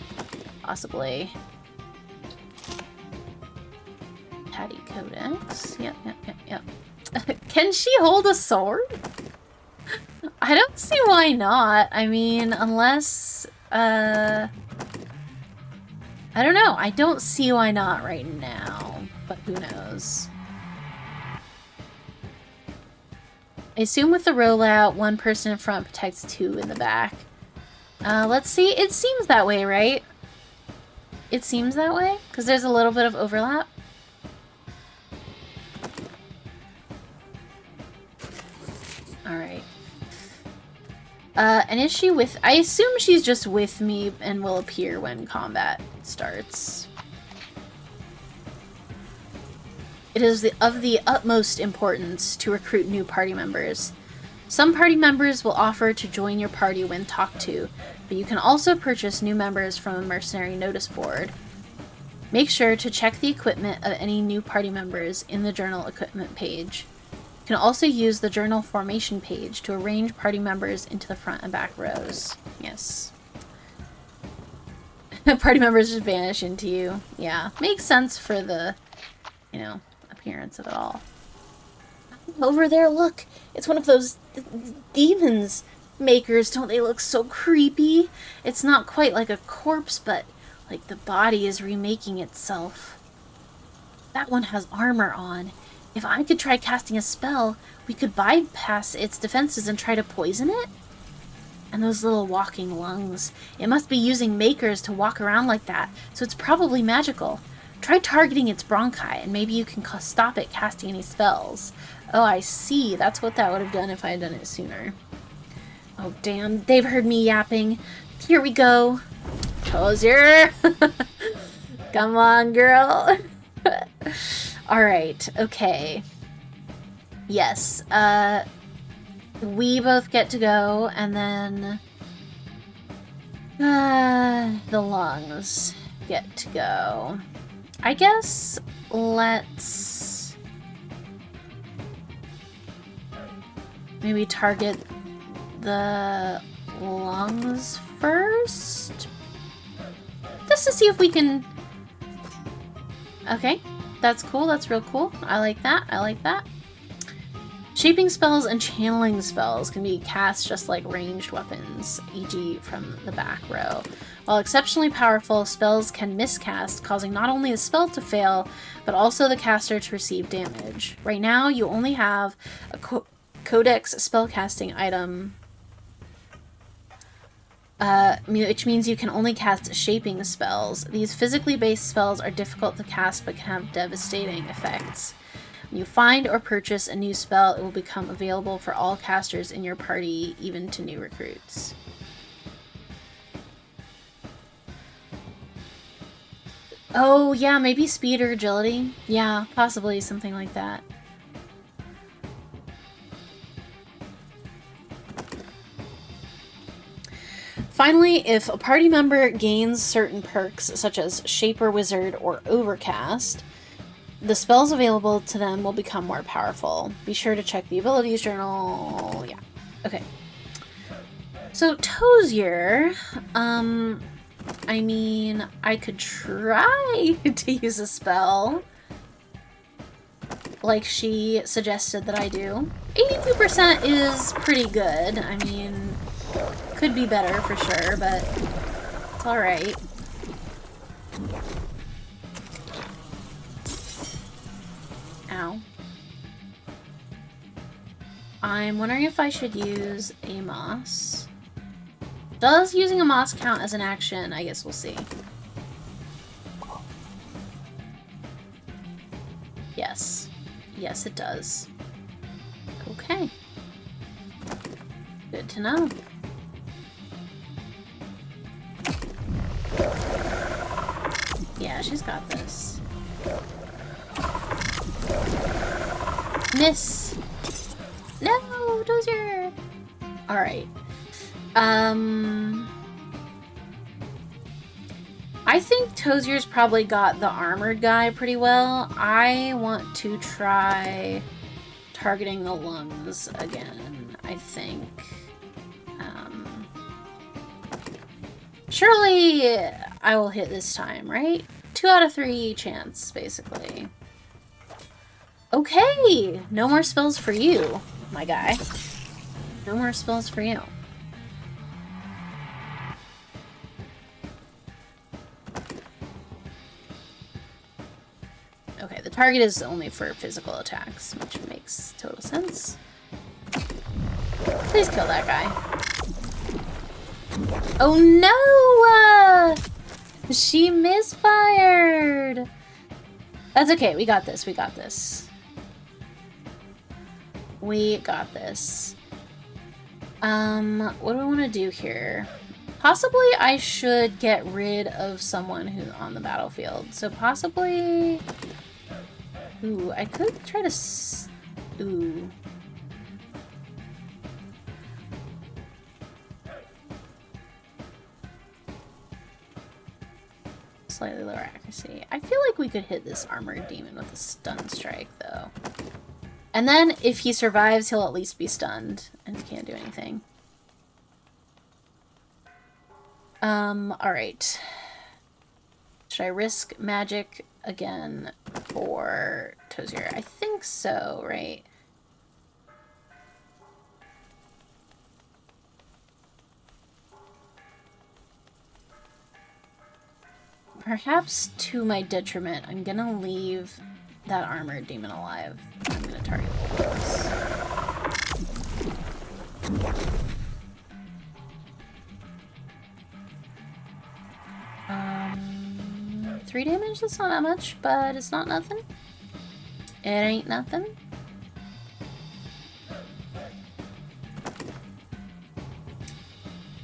Possibly. Patty Codex. Yep. Can she hold a sword? I don't see why not. I mean, unless, I don't know. I don't see why not right now. But who knows? I assume with the rollout, one person in front protects two in the back. Let's see. It seems that way, right? It seems that way? Because there's a little bit of overlap. Alright. And is she with... I assume she's just with me and will appear when combat starts. It is of the utmost importance to recruit new party members. Some party members will offer to join your party when talked to, but you can also purchase new members from a mercenary notice board. Make sure to check the equipment of any new party members in the journal equipment page. You can also use the journal formation page to arrange party members into the front and back rows. Yes. Party members just vanish into you. Yeah, makes sense for the, you know, appearance of it all. Over there, look! It's one of those demons makers. Don't they look so creepy? It's not quite like a corpse, but like the body is remaking itself. That one has armor on. If I could try casting a spell, we could bypass its defenses and try to poison it? And those little walking lungs. It must be using makers to walk around like that, so it's probably magical. Try targeting its bronchi, and maybe you can stop it casting any spells. Oh, I see. That's what that would have done if I had done it sooner. Oh, damn. They've heard me yapping. Here we go. Tozier! Come on, girl. Alright, okay. Yes, we both get to go, and then the lungs get to go. I guess let's maybe target the lungs first, just to see if we can... Okay. That's cool. That's real cool. I like that. I like that. Shaping spells and channeling spells can be cast just like ranged weapons, e.g. from the back row. While exceptionally powerful, spells can miscast, causing not only the spell to fail, but also the caster to receive damage. Right now, you only have a Codex spellcasting item, which means you can only cast shaping spells. These physically based spells are difficult to cast but can have devastating effects. When you find or purchase a new spell, it will become available for all casters in your party, even to new recruits. Oh, yeah, maybe speed or agility. Yeah, possibly something like that. Finally, if a party member gains certain perks, such as Shaper Wizard or Overcast, the spells available to them will become more powerful. Be sure to check the abilities journal. Yeah. Okay. So, Tozier, I mean, I could try to use a spell like she suggested that I do. 82% is pretty good. I mean... Could be better for sure, but it's alright. Ow. I'm wondering if I should use a moss. Does using a moss count as an action? I guess we'll see. Yes. Yes, it does. Okay. Good to know. Yeah, she's got this. Alright. I think Tozier's probably got the armored guy pretty well. I want to try targeting the lungs again, I think. Surely I will hit this time, right? 2 out of 3 chance, basically. Okay! No more spells for you, my guy. No more spells for you. Okay, the target is only for physical attacks, which makes total sense. Please kill that guy. Oh no! She misfired! That's okay, we got this, we got this. We got this. What do I want to do here? Possibly I should get rid of someone who's on the battlefield. So possibly... Ooh, I could try to... Ooh. Slightly lower accuracy. I feel like we could hit this armored demon with a stun strike, though. And then, if he survives, he'll at least be stunned, and he can't do anything. Alright. Should I risk magic again for Tozier? I think so, right? Perhaps to my detriment, I'm gonna leave that armored demon alive. I'm gonna target this. 3 damage, that's not that much, but it's not nothing. It ain't nothing.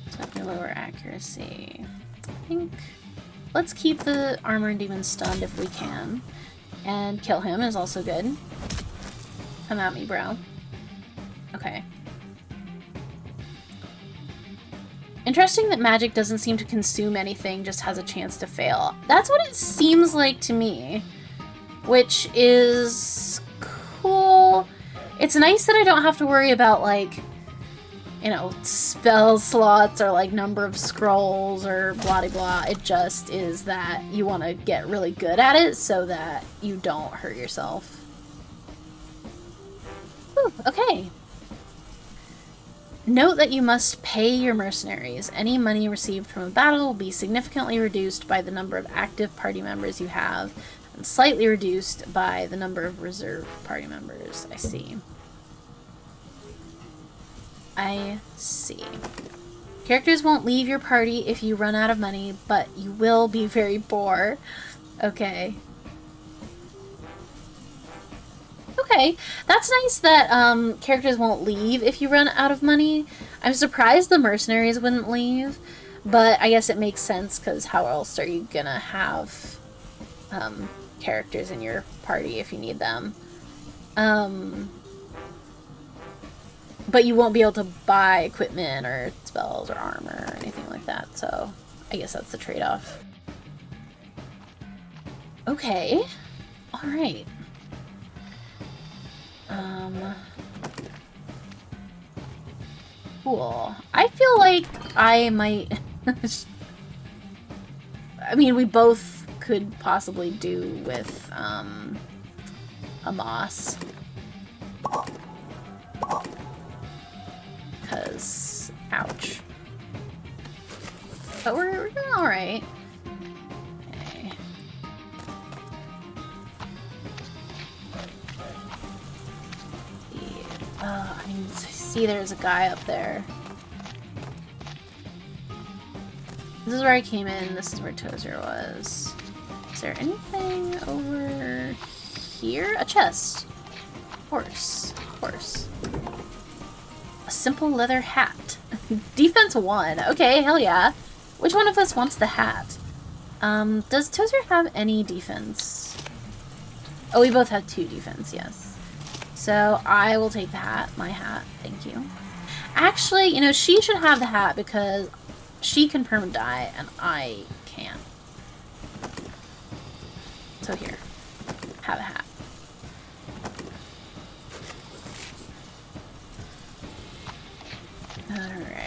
Slightly lower accuracy. I think... Let's keep the armored demon stunned if we can. And kill him is also good. Come at me, bro. Okay. Interesting that magic doesn't seem to consume anything, just has a chance to fail. That's what it seems like to me. Which is cool. It's nice that I don't have to worry about, like, you know, spell slots or, like, number of scrolls or blah blah. It just is that you want to get really good at it so that you don't hurt yourself. Ooh, okay. Note that you must pay your mercenaries. Any money received from a battle will be significantly reduced by the number of active party members you have, and slightly reduced by the number of reserve party members. I see. I see. Characters won't leave your party if you run out of money, but you will be very poor. Okay. Okay, that's nice that characters won't leave if you run out of money. I'm surprised the mercenaries wouldn't leave, but I guess it makes sense because how else are you gonna have characters in your party if you need them? But you won't be able to buy equipment or spells or armor or anything like that, so I guess that's the trade-off. Okay, alright. Cool. I feel like I might... I mean, we both could possibly do with, a moss. Because, ouch. But we're doing alright. Okay. I mean, see there's a guy up there. This is where I came in, this is where Tozer was. Is there anything over here? A chest. Of course, of course. A simple leather hat. Defense 1. Okay, hell yeah. Which one of us wants the hat? Does Tozer have any defense? Oh, we both have 2 defense, yes. So I will take the hat, my hat, thank you. Actually, you know, she should have the hat because she can perma-die and I can't. So here, have a hat. Alright.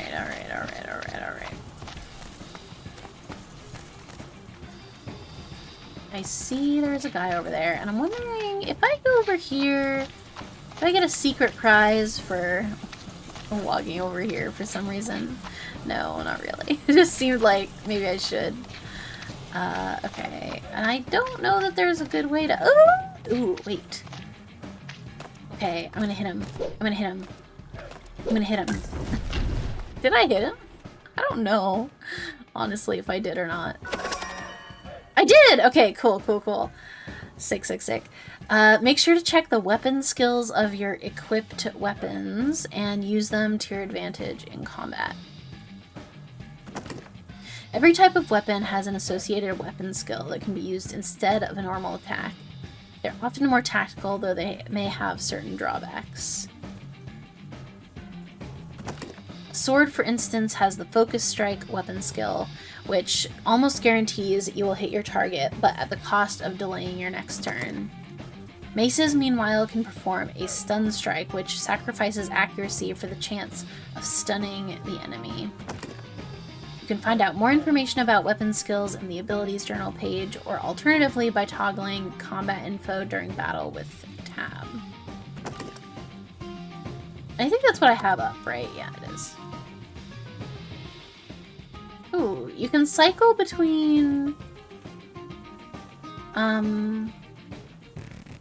I see there's a guy over there, and I'm wondering if I go over here, do I get a secret prize for walking over here for some reason? No, not really. It just seemed like maybe I should. Okay. And I don't know that there's a good way to... Ooh, wait. Okay, I'm gonna hit him. Did I hit him? I don't know, honestly, if I did or not. I did! Okay, cool. Sick. Make sure to check the weapon skills of your equipped weapons and use them to your advantage in combat. Every type of weapon has an associated weapon skill that can be used instead of a normal attack. They're often more tactical, though they may have certain drawbacks. Sword, for instance, has the Focus Strike weapon skill, which almost guarantees you will hit your target, but at the cost of delaying your next turn. Maces, meanwhile, can perform a Stun Strike, which sacrifices accuracy for the chance of stunning the enemy. You can find out more information about weapon skills in the Abilities Journal page, or alternatively by toggling combat info during battle with Tab. I think that's what I have up, right? Yeah, it is. Ooh, you can cycle between...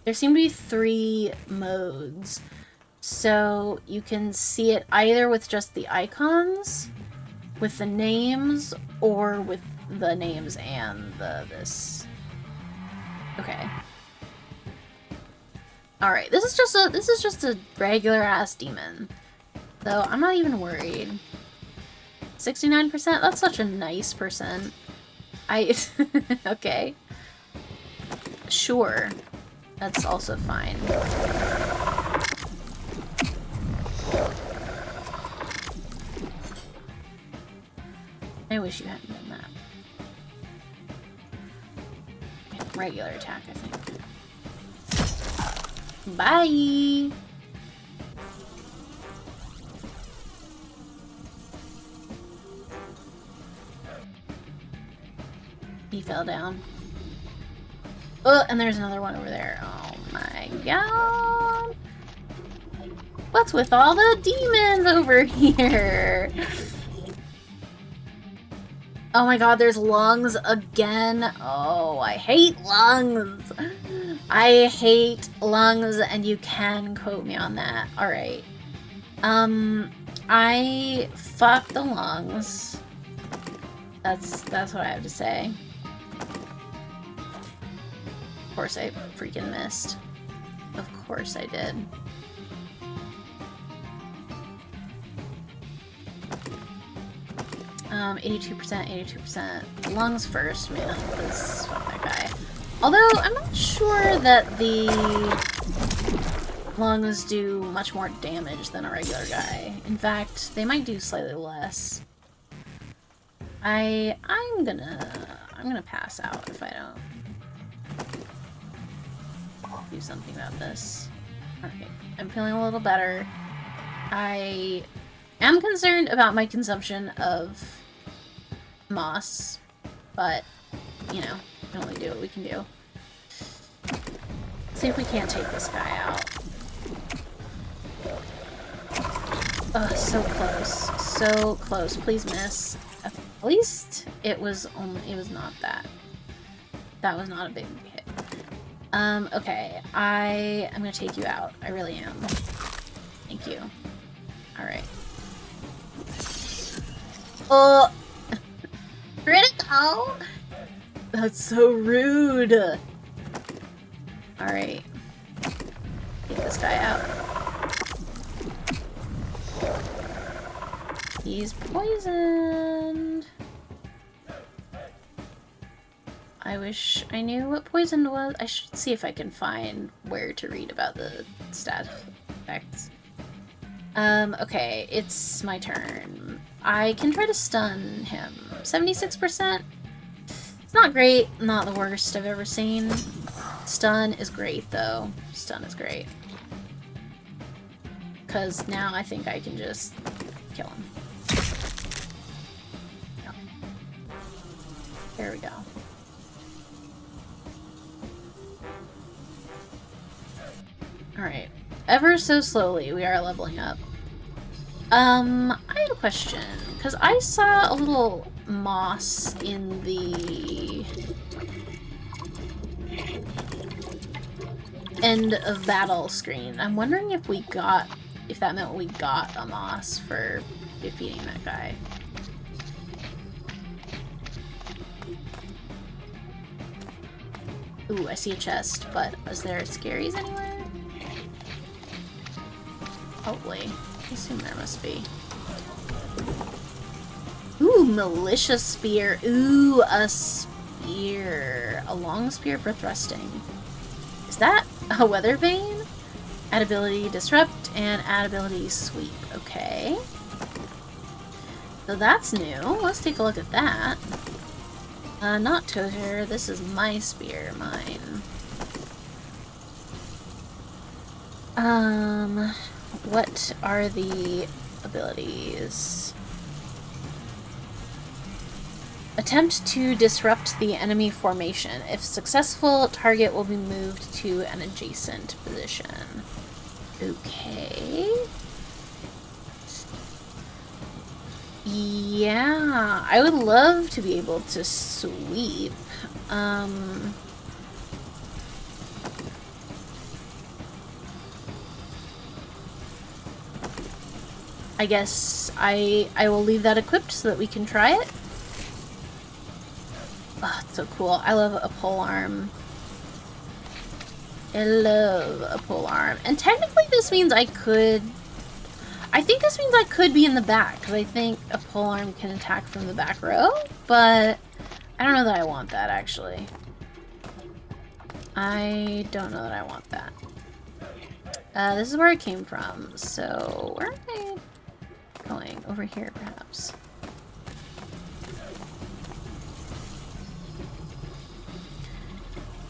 There seem to be 3 modes. So you can see it either with just the icons, with the names, or with the names and this. Okay. Alright, this is just a regular ass demon. So I'm not even worried. 69%? That's such a nice percent. Okay. Sure. That's also fine. I wish you hadn't done that. Regular attack, I think. Bye! He fell down. Oh, and there's another one over there. Oh my god! What's with all the demons over here? Oh my god, there's lungs again. Oh, I hate lungs. I hate lungs, and you can quote me on that. Alright. I fuck the lungs. That's what I have to say. Of course I freaking missed. Of course I did. Um, 82%. Lungs first, man. Let's fuck that guy. Although, I'm not sure that the lungs do much more damage than a regular guy. In fact, they might do slightly less. I'm gonna pass out if I don't do something about this. Alright, I'm feeling a little better. I am concerned about my consumption of moss, but, you know, we can only do what we can do. See if we can't take this guy out. Ugh, so close. So close. Please miss. At least it was not that. That was not a big hit. Okay. I am gonna take you out. I really am. Thank you. Alright. Oh! Critical! That's so rude! Alright. Take this guy out. He's poisoned. I wish I knew what poisoned was. I should see if I can find where to read about the stat effects. Okay, it's my turn. I can try to stun him. 76%? It's not great, not the worst I've ever seen. Stun is great, though. Stun is great. Because now I think I can just kill him. Yep. There we go. Alright. Ever so slowly, we are leveling up. I had a question, because I saw a little moss in the end of battle screen. I'm wondering if that meant we got a moss for defeating that guy. Ooh, I see a chest, but is there scaries anywhere? Probably. I assume there must be. Ooh, militia spear. Ooh, a spear. A long spear for thrusting. Is that a weather vane? Add ability disrupt and add ability sweep. Okay. So that's new. Let's take a look at that. Not Tozer. This is my spear. Mine. What are the abilities? Attempt to disrupt the enemy formation. If successful, target will be moved to an adjacent position. Okay. Yeah, I would love to be able to sweep. I guess I will leave that equipped so that we can try it. Oh, it's so cool. I love a polearm. I love a polearm. And technically this means I think this means I could be in the back, because I think a polearm can attack from the back row, but I don't know that I want that, actually. I don't know that I want that. This is where I came from, so where am I going? Over here, perhaps.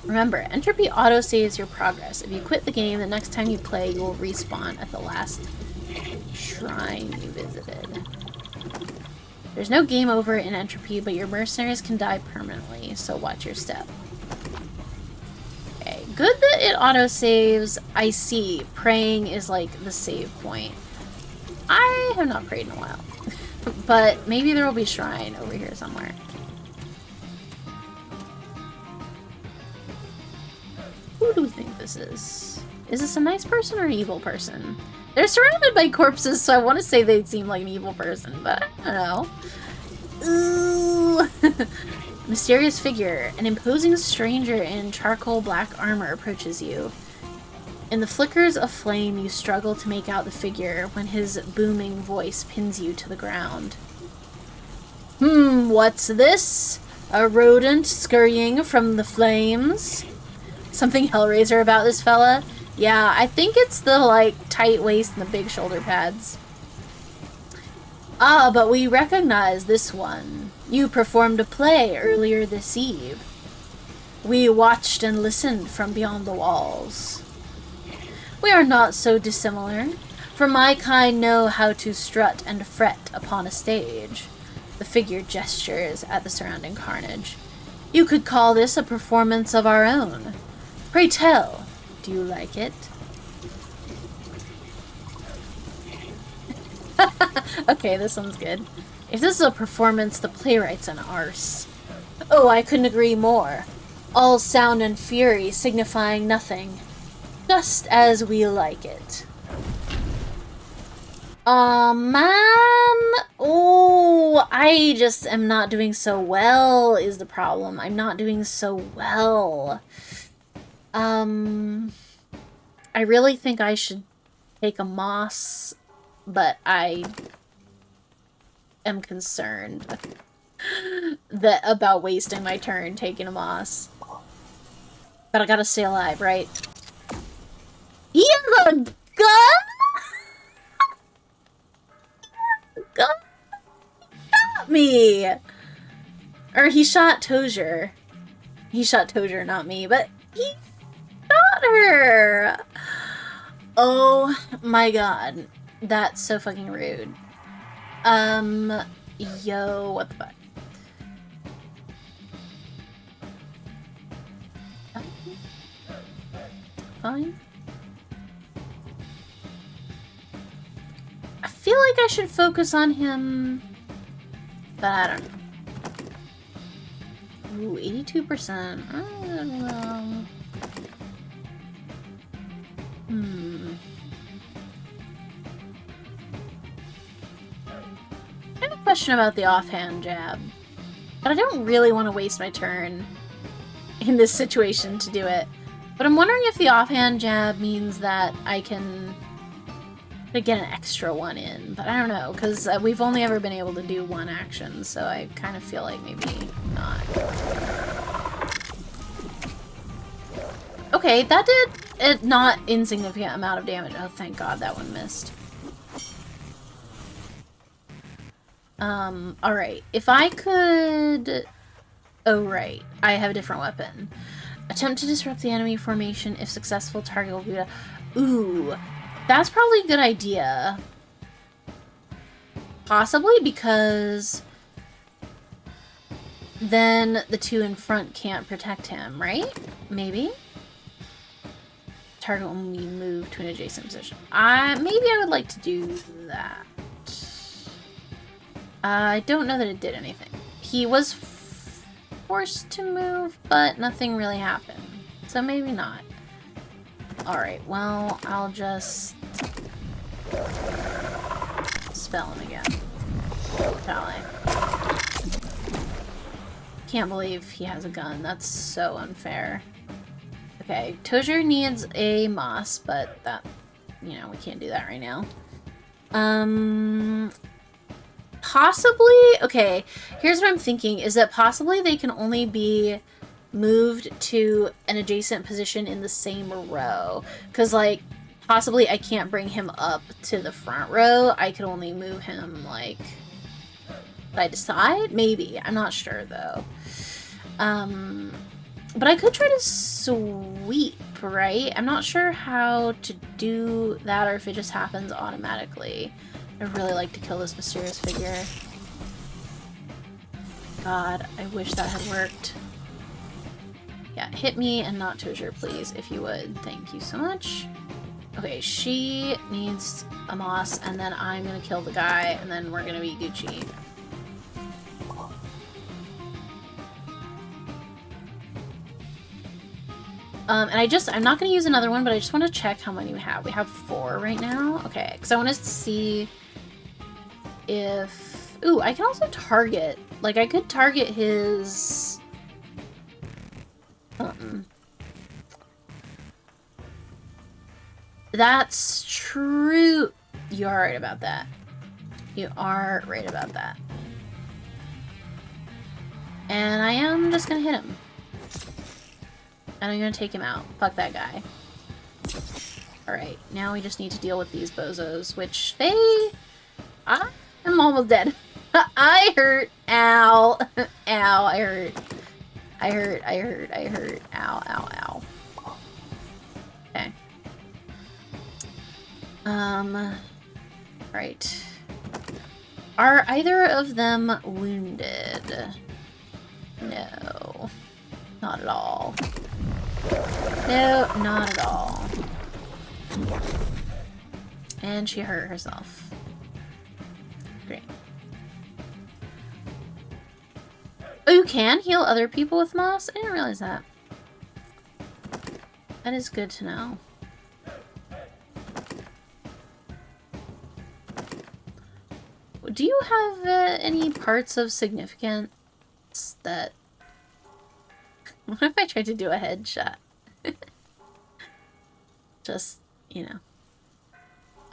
Remember, Entropy auto-saves your progress. If you quit the game, the next time you play, you will respawn at the last shrine you visited. There's no game over in Entropy, but your mercenaries can die permanently, so watch your step. Okay, good that it auto-saves. I see. Praying is like the save point. I have not prayed in a while. But maybe there will be a shrine over here somewhere. Who do we think this is? Is this a nice person or an evil person? They're surrounded by corpses, so I want to say they seem like an evil person, but I don't know. Ooh! Mysterious figure. An imposing stranger in charcoal black armor approaches you. In the flickers of flame, you struggle to make out the figure when his booming voice pins you to the ground. What's this? A rodent scurrying from the flames? Something Hellraiser about this fella? Yeah, I think it's the, like, tight waist and the big shoulder pads. Ah, but we recognize this one. You performed a play earlier this eve. We watched and listened from beyond the walls. We are not so dissimilar, for my kind know how to strut and fret upon a stage. The figure gestures at the surrounding carnage. You could call this a performance of our own. Pray tell, do you like it? Okay, this one's good. If this is a performance, the playwright's an arse. Oh, I couldn't agree more. All sound and fury signifying nothing. Just as we like it. Aw, man! Oh, I just am not doing so well is the problem. I'm not doing so well. I really think I should take a moss, but I am concerned about wasting my turn taking a moss. But I gotta stay alive, right? He has a gun? me! Or he shot Tozier. He shot Tozier, not me, but he shot her! Oh my god. That's so fucking rude. Yo, what the fuck? Fine. I feel like I should focus on him, but I don't know. Ooh, 82%. I don't know. I have a question about the offhand jab, but I don't really want to waste my turn in this situation to do it. But I'm wondering if the offhand jab means that I can get an extra one in, but I don't know, because we've only ever been able to do one action, so I kind of feel like maybe not. Okay, that did a not insignificant amount of damage. Oh, thank god that one missed. Alright. If I could... Oh, right. I have a different weapon. Attempt to disrupt the enemy formation. If successful, target will be... Ooh. That's probably a good idea. Possibly because... then the two in front can't protect him, right? Maybe? Target will be moved to an adjacent position. Maybe I would like to do that. I don't know that it did anything. He was forced to move, but nothing really happened. So maybe not. Alright, well, I'll just spell him again. Shall I? Can't believe he has a gun. That's so unfair. Okay, Tozier needs a moss, but that, you know, we can't do that right now. Possibly, okay, here's what I'm thinking, is that possibly they can only be moved to an adjacent position in the same row. Because, like, possibly I can't bring him up to the front row. I could only move him, like, side to side? Maybe. I'm not sure, though. But I could try to sweep, right? I'm not sure how to do that or if it just happens automatically. I'd really like to kill this mysterious figure. God, I wish that had worked. Yeah, hit me and not Tozier, please, if you would. Thank you so much. Okay, she needs a moss, and then I'm gonna kill the guy, and then we're gonna be Gucci. And I'm not gonna use another one, but I just want to check how many we have. We have 4 right now. Okay, because I want to see if... Ooh, I can also target. Like, I could target his... That's true. You are right about that. You are right about that. And I am just gonna hit him. And I'm gonna take him out. Fuck that guy. Alright, now we just need to deal with these bozos, which they... I'm almost dead. I hurt. Ow. Ow, I hurt. I hurt. Ow, ow, ow. Okay. Right. Are either of them wounded? No. Not at all. No, not at all. And she hurt herself. Great. Oh, you can heal other people with moss? I didn't realize that. That is good to know. Do you have any parts of significance that... What if I tried to do a headshot? Just, you know.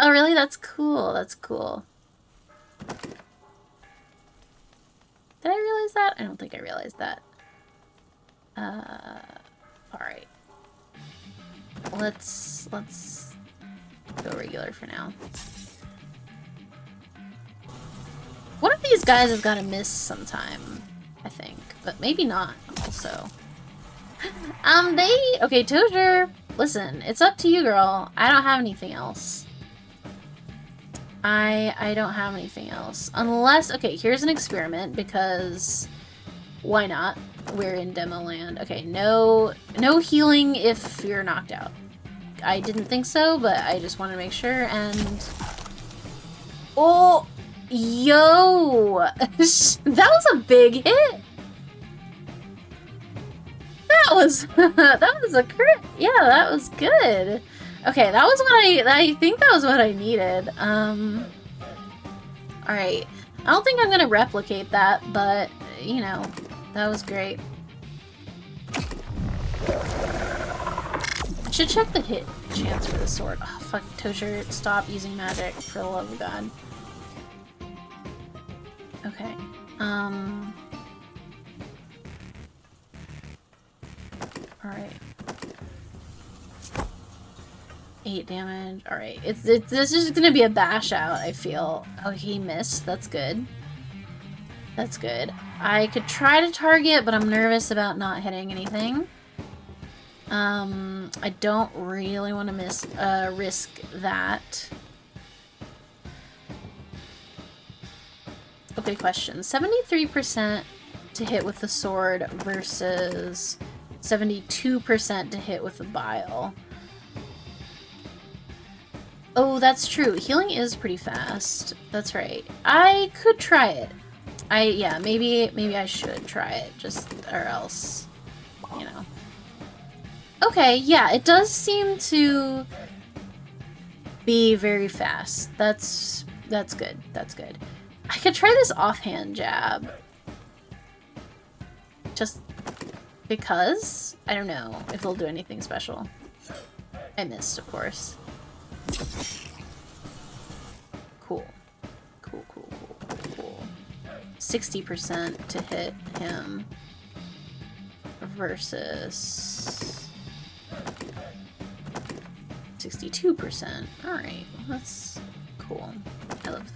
Oh, really? That's cool. That's cool. Did I realize that? I don't think I realized that. Alright. Let's go regular for now. One of these guys has got to miss sometime, I think. But maybe not, also. Okay, Tozer, listen, it's up to you, girl. I don't have anything else. I don't have anything else. Unless, okay, here's an experiment, because why not? We're in demo land. Okay, no healing if you're knocked out. I didn't think so, but I just want to make sure, and... Oh! Yo! That was a big hit! That was a crit! Yeah, that was good! Okay, that was what I think that was what I needed. Alright. I don't think I'm gonna replicate that, but, you know, that was great. I should check the hit chance for the sword. Oh, fuck, Tozer, stop using magic, for the love of God. Okay, alright. 8 damage. Alright, this is gonna be a bash out, I feel. Oh, he missed. That's good. That's good. I could try to target, but I'm nervous about not hitting anything. I don't really want to risk that. Okay, question. 73% to hit with the sword versus 72% to hit with the bile. Oh, that's true. Healing is pretty fast. That's right. I could try it. Yeah, maybe I should try it, or else, you know. Okay, yeah, it does seem to be very fast. That's good. That's good. I could try this offhand jab. Just because? I don't know if it'll do anything special. I missed, of course. Cool. Cool. 60% to hit him versus 62%. Alright, well, that's cool. I love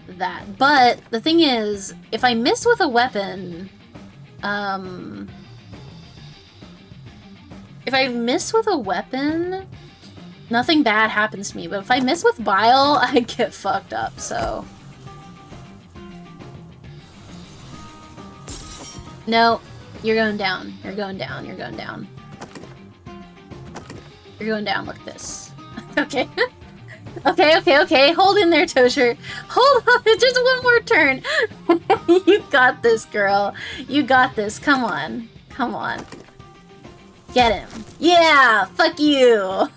that. But the thing is, if I miss with a weapon, nothing bad happens to me. But if I miss with bile, I get fucked up, so... No, you're going down. You're going down. You're going down. You're going down like this. Okay. Okay. Hold in there, Tozer. Hold on. Just one more turn. You got this, girl. You got this. Come on. Come on. Get him. Yeah! Fuck you!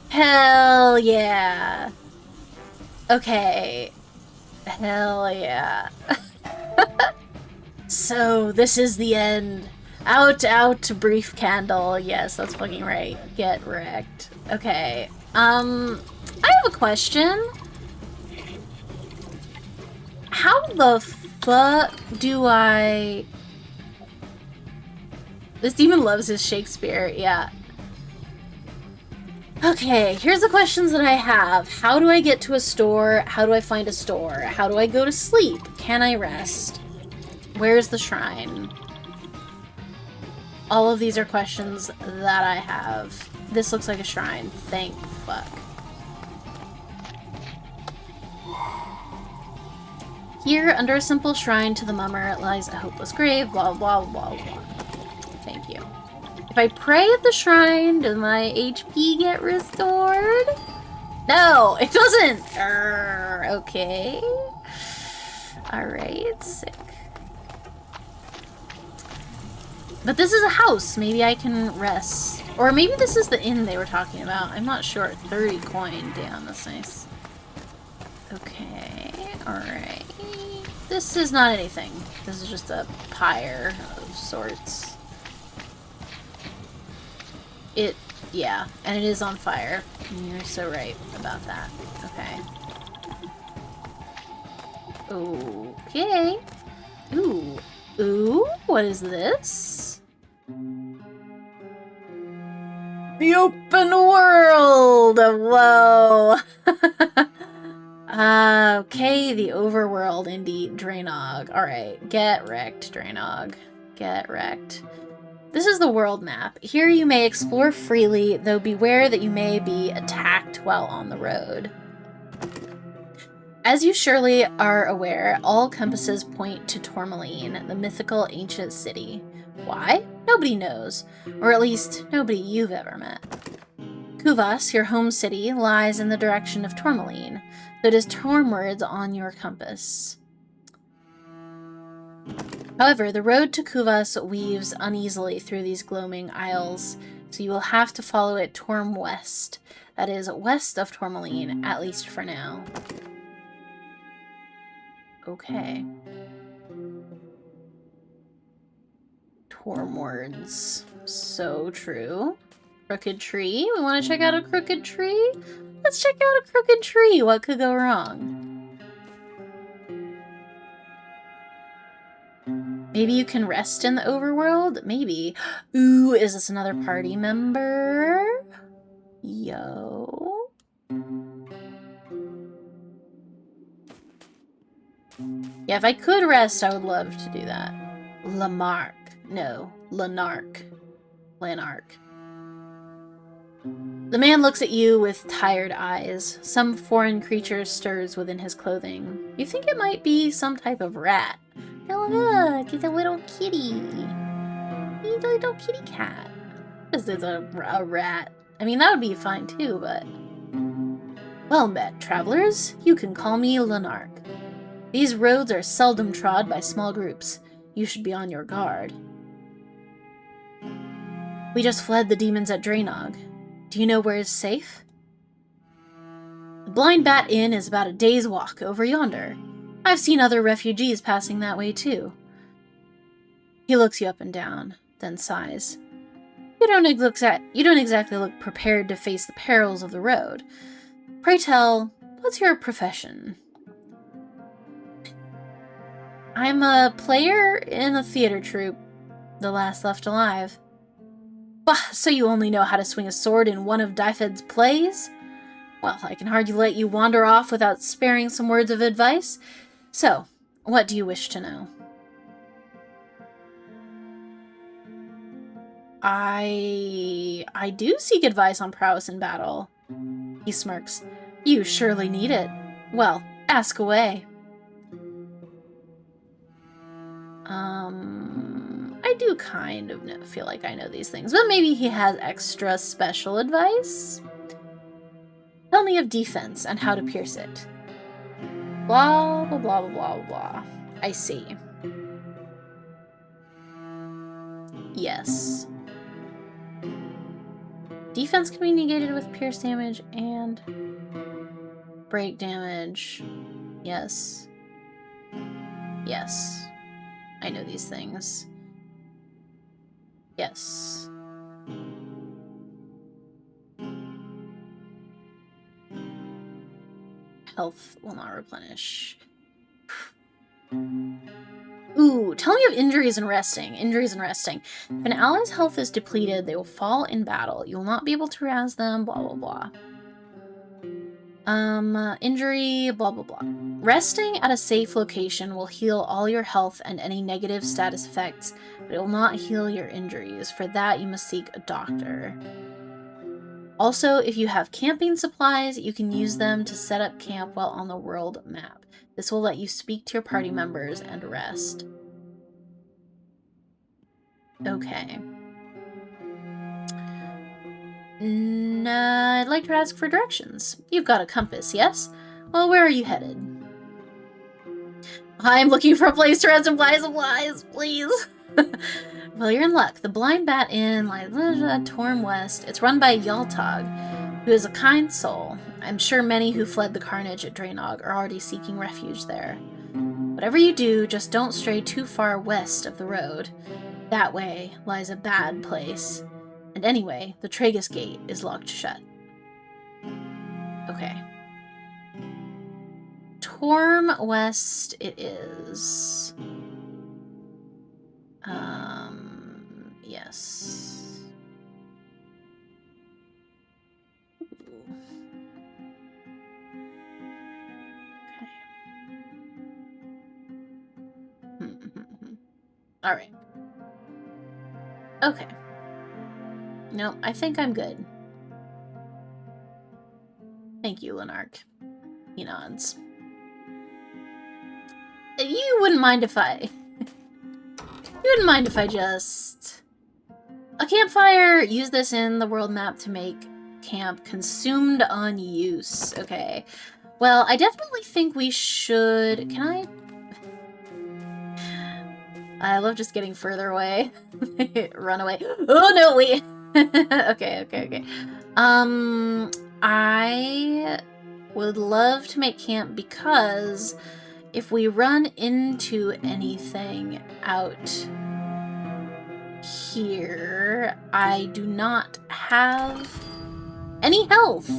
Hell yeah. Okay. Hell yeah. So, this is the end. Out, brief candle. Yes, that's fucking right. Get wrecked. Okay. I have a question. How the fuck do I... This demon loves his Shakespeare, yeah. Okay, here's the questions that I have. How do I get to a store? How do I find a store? How do I go to sleep? Can I rest? Where's the shrine? All of these are questions that I have. This looks like a shrine. Thank fuck. Here, under a simple shrine to the mummer, lies a hopeless grave, blah, blah, blah, blah. Thank you. If I pray at the shrine, does my HP get restored? No, it doesn't! Okay. Alright, sick. But this is a house. Maybe I can rest. Or maybe this is the inn they were talking about. I'm not sure. 30 coin. Damn, that's nice. Okay, alright. This is not anything. This is just a pyre of sorts. Yeah, and it is on fire. You're so right about that. Okay. Okay. Ooh, what is this? The open world! Whoa! Okay, the overworld, indeed. Drainog. Alright, get wrecked, Drainog. Get wrecked. This is the world map. Here you may explore freely, though beware that you may be attacked while on the road. As you surely are aware, all compasses point to Tourmaline, the mythical ancient city. Why? Nobody knows. Or at least, nobody you've ever met. Kuvas, your home city, lies in the direction of Tourmaline, so it is Tormwards on your compass. However, the road to Kuvas weaves uneasily through these gloaming aisles, so you will have to follow it Torm West. That is, west of Tourmaline, at least for now. Okay. Tormwards. So true. Crooked tree? We want to check out a crooked tree? Let's check out a crooked tree. What could go wrong? Maybe you can rest in the overworld? Maybe. Ooh, is this another party member? Yo. Yeah, if I could rest, I would love to do that. Lamarck. No, Lanark. Lanark. The man looks at you with tired eyes. Some foreign creature stirs within his clothing. You think it might be some type of rat. Oh look, it's a little kitty. He's a little kitty cat. This is a rat. I mean, that would be fine too, but... Well met, travelers. You can call me Lanark. These roads are seldom trod by small groups. You should be on your guard. We just fled the demons at Drainog. Do you know where is safe? The Blind Bat Inn is about a day's walk over yonder. I've seen other refugees passing that way too. He looks you up and down, then sighs. You don't exactly look prepared to face the perils of the road. Pray tell, what's your profession? I'm a player in a theater troupe, the last left alive. Bah, so you only know how to swing a sword in one of Dyfed's plays? Well, I can hardly let you wander off without sparing some words of advice. So, what do you wish to know? I do seek advice on prowess in battle. He smirks. You surely need it. Well, ask away. I do kind of feel like I know these things, but maybe he has extra special advice? Tell me of defense and how to pierce it. Blah, blah, blah, blah, blah, blah. I see. Yes. Defense can be negated with pierce damage and break damage. Yes. Yes. I know these things. Yes. Health will not replenish. Ooh, tell me of injuries and resting. Injuries and resting. If an ally's health is depleted, they will fall in battle. You will not be able to razz them, blah, blah, blah. Injury, blah, blah, blah. Resting at a safe location will heal all your health and any negative status effects, but it will not heal your injuries. For that, you must seek a doctor. Also, if you have camping supplies, you can use them to set up camp while on the world map. This will let you speak to your party members and rest. Okay. I'd like to ask for directions. You've got a compass, yes? Well, where are you headed? I'm looking for a place to rest and buy supplies, please. Well, you're in luck. The Blind Bat Inn lies Torm West. It's run by Yaltog, who is a kind soul. I'm sure many who fled the carnage at Drainog are already seeking refuge there. Whatever you do, just don't stray too far west of the road. That way lies a bad place. And anyway, the Tragus Gate is locked shut. Okay. Torm West it is. Yes. Alright. Okay. No, I think I'm good. Thank you, Lenark. He nods. You wouldn't mind if I... You wouldn't mind if I just... A campfire! Use this in the world map to make camp consumed on use. Okay. Well, I definitely think we should... Can I... I love just getting further away. Run away. Oh, no, wait! Okay. I would love to make camp because if we run into anything out here, I do not have any health.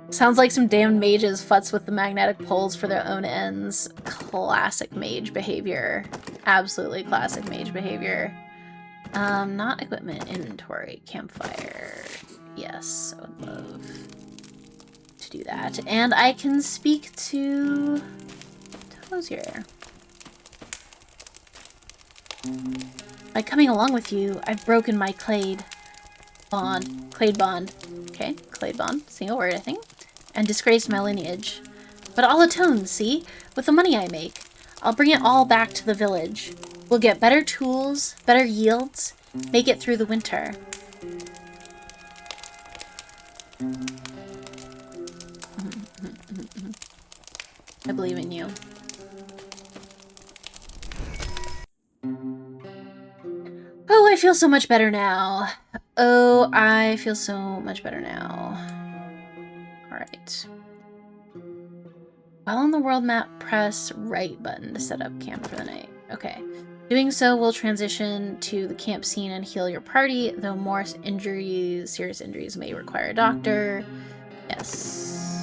Sounds like some damned mages futz with the magnetic poles for their own ends. Classic mage behavior. Absolutely classic mage behavior. Not equipment, inventory, campfire. Yes, I would love to do that. And I can speak to Tozier. By coming along with you, I've broken my clade bond. Okay, clade bond. Single word, I think. And disgraced my lineage. But I'll atone, see? With the money I make. I'll bring it all back to the village. We'll get better tools, better yields, make it through the winter. I believe in you. Oh, I feel so much better now. Oh, I feel so much better now. Alright. While on the world map, press right button to set up camp for the night. Okay. Doing so will transition to the camp scene and heal your party, though more injuries, serious injuries may require a doctor. Yes.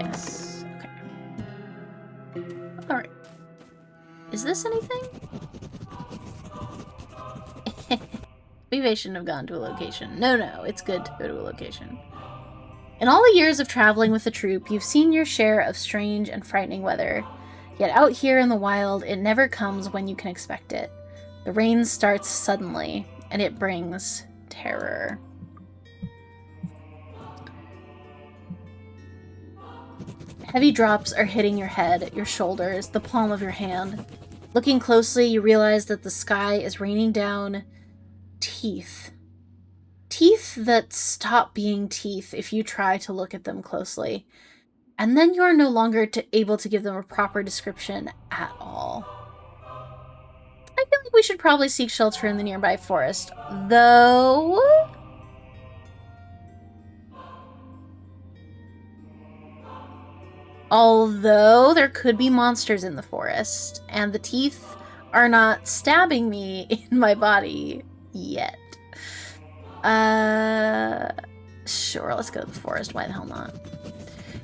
Yes. Okay. Alright. Is this anything? Maybe I shouldn't have gone to a location. No, it's good to go to a location. In all the years of traveling with the troop, you've seen your share of strange and frightening weather. Yet out here in the wild, it never comes when you can expect it. The rain starts suddenly, and it brings terror. Heavy drops are hitting your head, your shoulders, the palm of your hand. Looking closely, you realize that the sky is raining down teeth. Teeth that stop being teeth if you try to look at them closely. And then you are no longer able to give them a proper description at all. I feel like we should probably seek shelter in the nearby forest, though... Although there could be monsters in the forest, and the teeth are not stabbing me in my body yet. Sure, let's go to the forest. Why the hell not?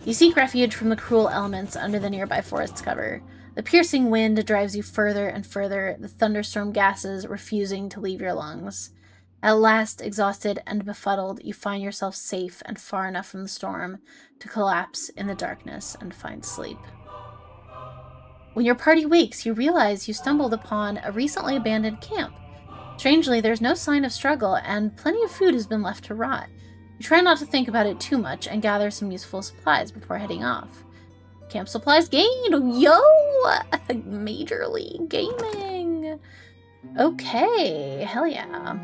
You seek refuge from the cruel elements under the nearby forest's cover. The piercing wind drives you further and further, the thunderstorm gases refusing to leave your lungs. At last, exhausted and befuddled, you find yourself safe and far enough from the storm to collapse in the darkness and find sleep. When your party wakes, you realize you stumbled upon a recently abandoned camp. Strangely, there's no sign of struggle, and plenty of food has been left to rot. You try not to think about it too much and gather some useful supplies before heading off. Camp supplies gained! Yo! Majorly gaming! Okay, hell yeah.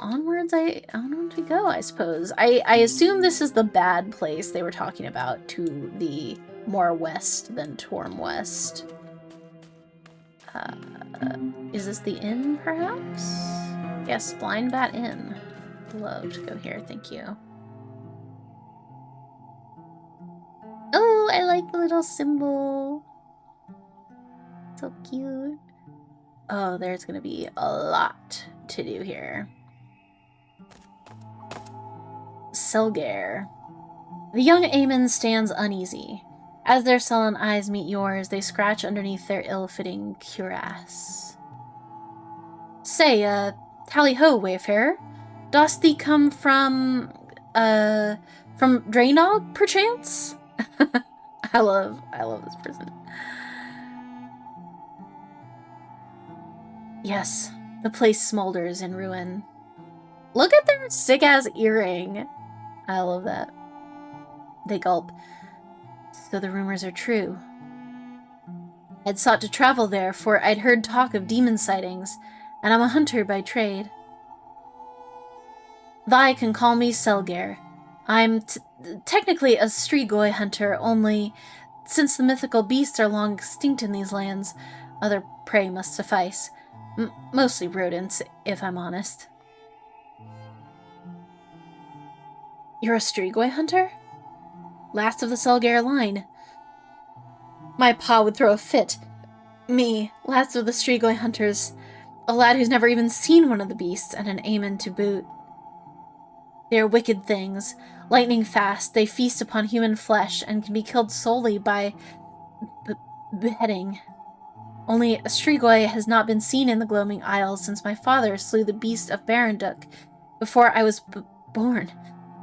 Onwards we go, I suppose. I assume this is the bad place they were talking about, to the more west than Torm West. Is this the inn, perhaps? Yes, Blind Bat Inn. Love to go here, thank you. Oh, I like the little symbol. So cute. Oh, there's gonna be a lot to do here. Selgair. The young Aemon stands uneasy. As their sullen eyes meet yours, they scratch underneath their ill-fitting cuirass. Say, tally-ho, wayfarer. Dost thee come from Draenor, perchance? I love this person. Yes, the place smolders in ruin. Look at their sick-ass earring. I love that. They gulp. So the rumors are true. I'd sought to travel there, for I'd heard talk of demon sightings, and I'm a hunter by trade. Thy can call me Selger. I'm technically a Strigoi hunter, only since the mythical beasts are long extinct in these lands, other prey must suffice. Mostly rodents, if I'm honest. You're a Strigoi hunter? Last of the Selger line. My pa would throw a fit. Me, last of the Strigoi hunters. A lad who's never even seen one of the beasts, and an Aemon to boot. They are wicked things. Lightning fast, they feast upon human flesh, and can be killed solely by beheading. Only a Strigoi has not been seen in the Gloaming Isles since my father slew the beast of Baranduk before I was born.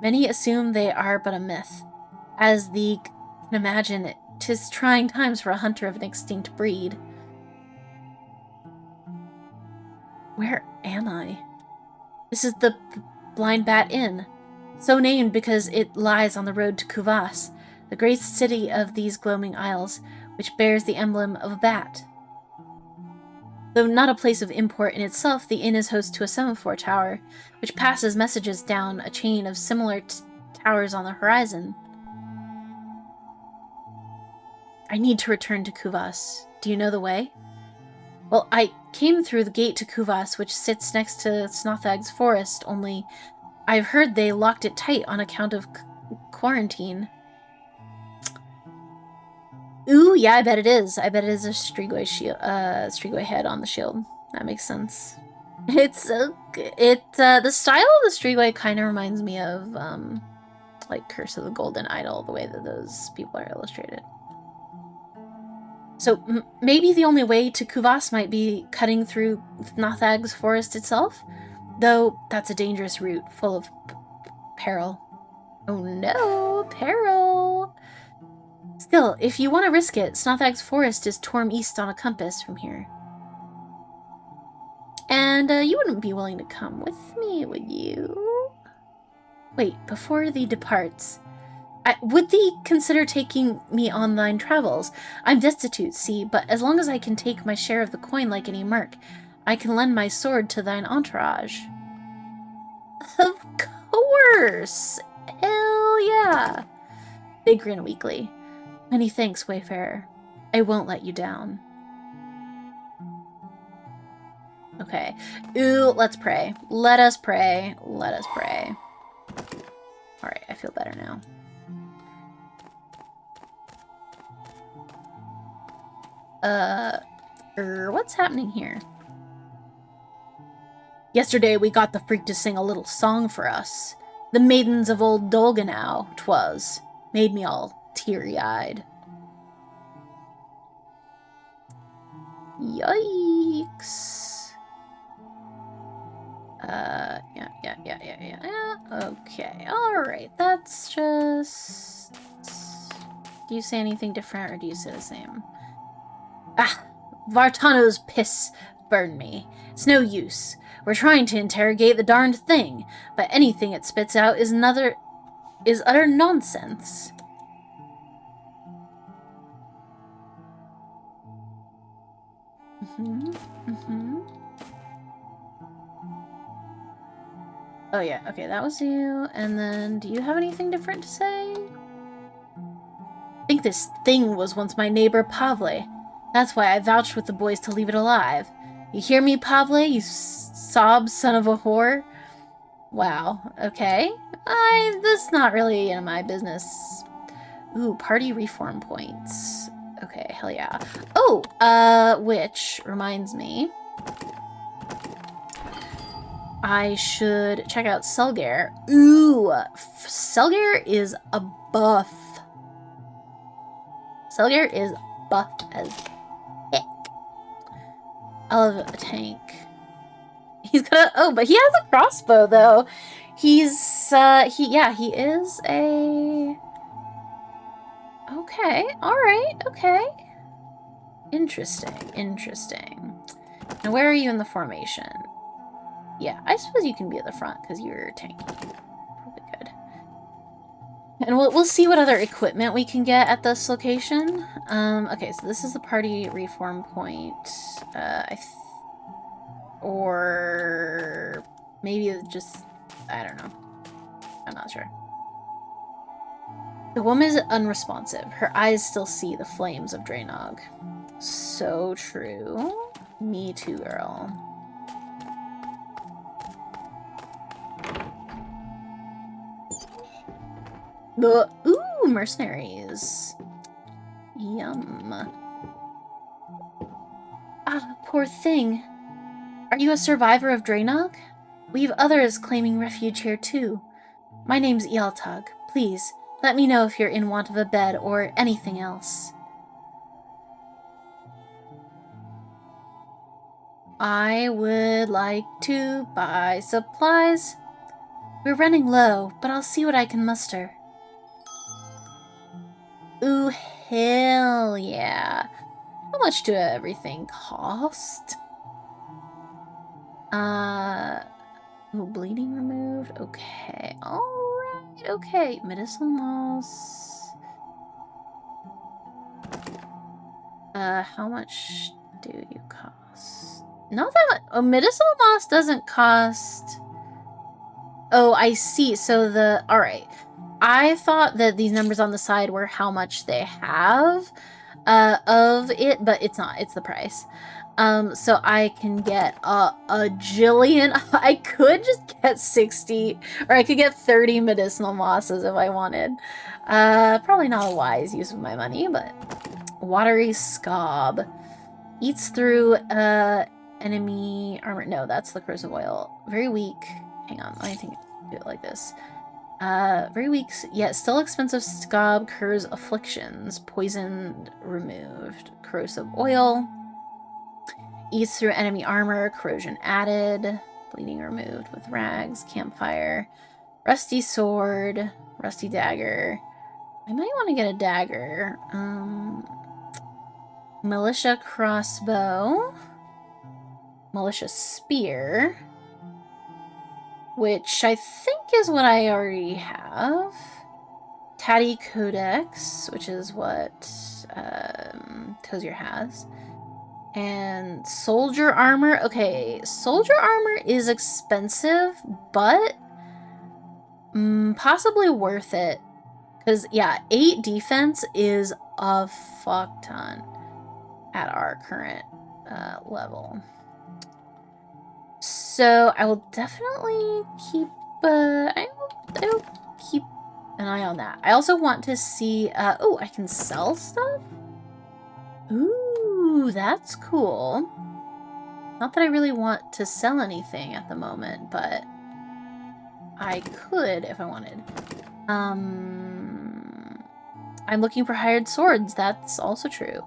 Many assume they are but a myth. As thee can imagine, 'tis trying times for a hunter of an extinct breed. Where am I? This is the Blind Bat Inn, so named because it lies on the road to Kuvas, the great city of these Gloaming Isles, which bears the emblem of a bat. Though not a place of import in itself, the inn is host to a semaphore tower, which passes messages down a chain of similar towers on the horizon. I need to return to Kuvas. Do you know the way? Well, I came through the gate to Kuvas, which sits next to Snothag's forest, only I've heard they locked it tight on account of quarantine. Ooh, yeah, I bet it is. I bet it is a Strigoi shield, Strigoi head on the shield. That makes sense. It's the style of the Strigoi kind of reminds me of like Curse of the Golden Idol, the way that those people are illustrated. So maybe the only way to Kuvas might be cutting through Nothag's forest itself, though that's a dangerous route full of peril. Oh no, peril! Still, if you want to risk it, Snothag's forest is Torm East on a compass from here. And you wouldn't be willing to come with me, would you? Wait, before thee departs, would thee consider taking me on thine travels? I'm destitute, see, but as long as I can take my share of the coin like any merc, I can lend my sword to thine entourage. Of course! Hell yeah! They grin weakly. Many thanks, Wayfarer. I won't let you down. Okay. Ooh, let's pray. Let us pray. Let us pray. Alright, I feel better now. What's happening here? Yesterday we got the freak to sing a little song for us. The maidens of old Dolganau, 'twas. Made me all teary-eyed. Yikes. Yeah. Okay, alright, that's just... Do you say anything different, or do you say the same? Ah, Vartano's piss burned me. It's no use. We're trying to interrogate the darned thing, but anything it spits out is utter nonsense. Oh yeah, okay, that was you. And then, do you have anything different to say? I think this thing was once my neighbor Pavle. That's why I vouched with the boys to leave it alive. You hear me, Pavle, you sob son of a whore? Wow, okay. That's not really in my business. Ooh, party reform points. Okay, hell yeah. Oh, which reminds me, I should check out Selger. Ooh, Selger is a buff. Selger is buff as heck. I love a tank. He's got but he has a crossbow though. He is a... Okay, alright, okay. Interesting, interesting. Now, where are you in the formation? Yeah, I suppose you can be at the front, because you're tanky. Probably good. And we'll see what other equipment we can get at this location. Okay, so this is the party reform point. Or maybe it's just, I don't know. I'm not sure. The woman is unresponsive. Her eyes still see the flames of Draynog. So true. Me too, girl. Ooh, mercenaries. Yum. Ah, poor thing. Are you a survivor of Draynog? We have others claiming refuge here too. My name's Yaltag. Please, let me know if you're in want of a bed or anything else. I would like to buy supplies. We're running low, but I'll see what I can muster. Ooh, hell yeah. How much do everything cost? Ooh, bleeding removed. Okay. Alright, okay. Medicinal moss. How much do you cost? Not that much. Oh, medicinal moss doesn't cost... Oh, I see. So alright. I thought that these numbers on the side were how much they have of it, but it's not. It's the price. So I can get a jillion. I could just get 60, or I could get 30 medicinal mosses if I wanted. Probably not a wise use of my money, but watery scob. Eats through enemy armor. No, that's the corrosive oil. Very weak. Hang on, I think I do it like this. Very weak, yet still expensive scob cures afflictions. Poisoned removed. Corrosive oil. Eats through enemy armor. Corrosion added. Bleeding removed with rags. Campfire. Rusty sword. Rusty dagger. I might want to get a dagger. Militia crossbow. Militia spear. Which I think is what I already have. Tatty Codex, which is what Tozier has. And soldier armor. Okay, soldier armor is expensive, but possibly worth it. Because, yeah, 8 defense is a fuck ton at our current level. So I will definitely keep I will keep an eye on that. I also want to see oh, I can sell stuff? Ooh, that's cool. Not that I really want to sell anything at the moment, but I could if I wanted. I'm looking for hired swords. That's also true.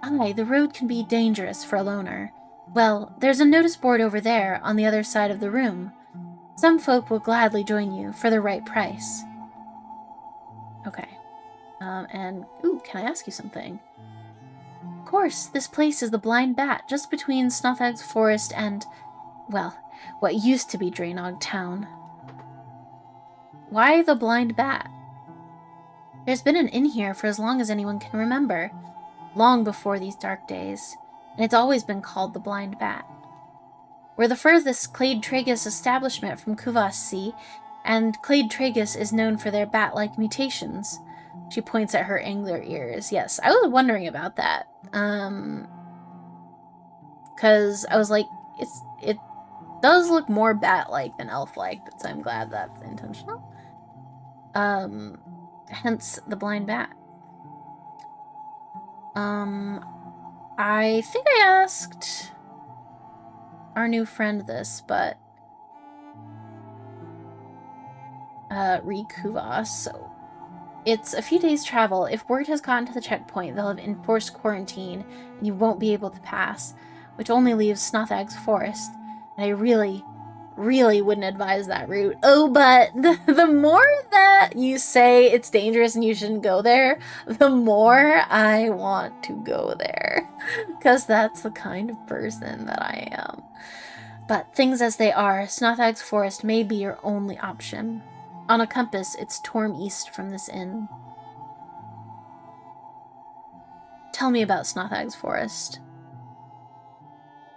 Aye, the road can be dangerous for a loner. Well, there's a notice board over there on the other side of the room. Some folk will gladly join you for the right price. Okay. And, ooh, can I ask you something? Of course, this place is the Blind Bat, just between Snothag's Forest and, well, what used to be Draynog Town. Why the Blind Bat? There's been an inn here for as long as anyone can remember. Long before these dark days, and it's always been called the Blind Bat. We're the furthest Clade Tragus establishment from Kuvas Sea, and Clade Tragus is known for their bat-like mutations. She points at her angler ears. Yes, I was wondering about that. Because I was like, it does look more bat-like than elf-like, but so I'm glad that's intentional. Hence the Blind Bat. I think I asked our new friend this, but Rikuvas, so it's a few days' travel. If word has gotten to the checkpoint, they'll have enforced quarantine, and you won't be able to pass, which only leaves Snothag's Forest. And I really, really wouldn't advise that route. Oh, but the more that you say it's dangerous and you shouldn't go there, the more I want to go there. Because that's the kind of person that I am. But things as they are, Snothag's Forest may be your only option. On a compass, it's Torm East from this inn. Tell me about Snothag's Forest.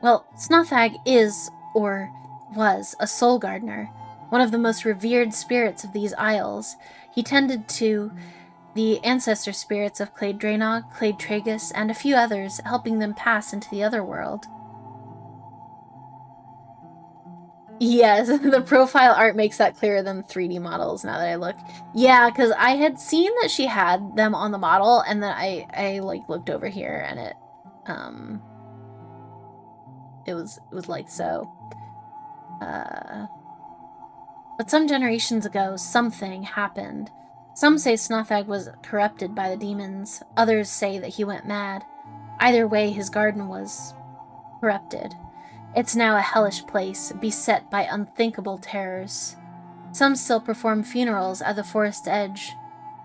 Well, Snothag is, or was, a soul gardener, one of the most revered spirits of these isles. He tended to the ancestor spirits of Clade Draenog, Clade Tragus, and a few others, helping them pass into the other world. Yes, the profile art makes that clearer than 3D models now that I look. Yeah, because I had seen that she had them on the model, and then I like looked over here and it was like so. But some generations ago, something happened. Some say Snothag was corrupted by the demons. Others say that he went mad. Either way, his garden was corrupted. It's now a hellish place, beset by unthinkable terrors. Some still perform funerals at the forest's edge,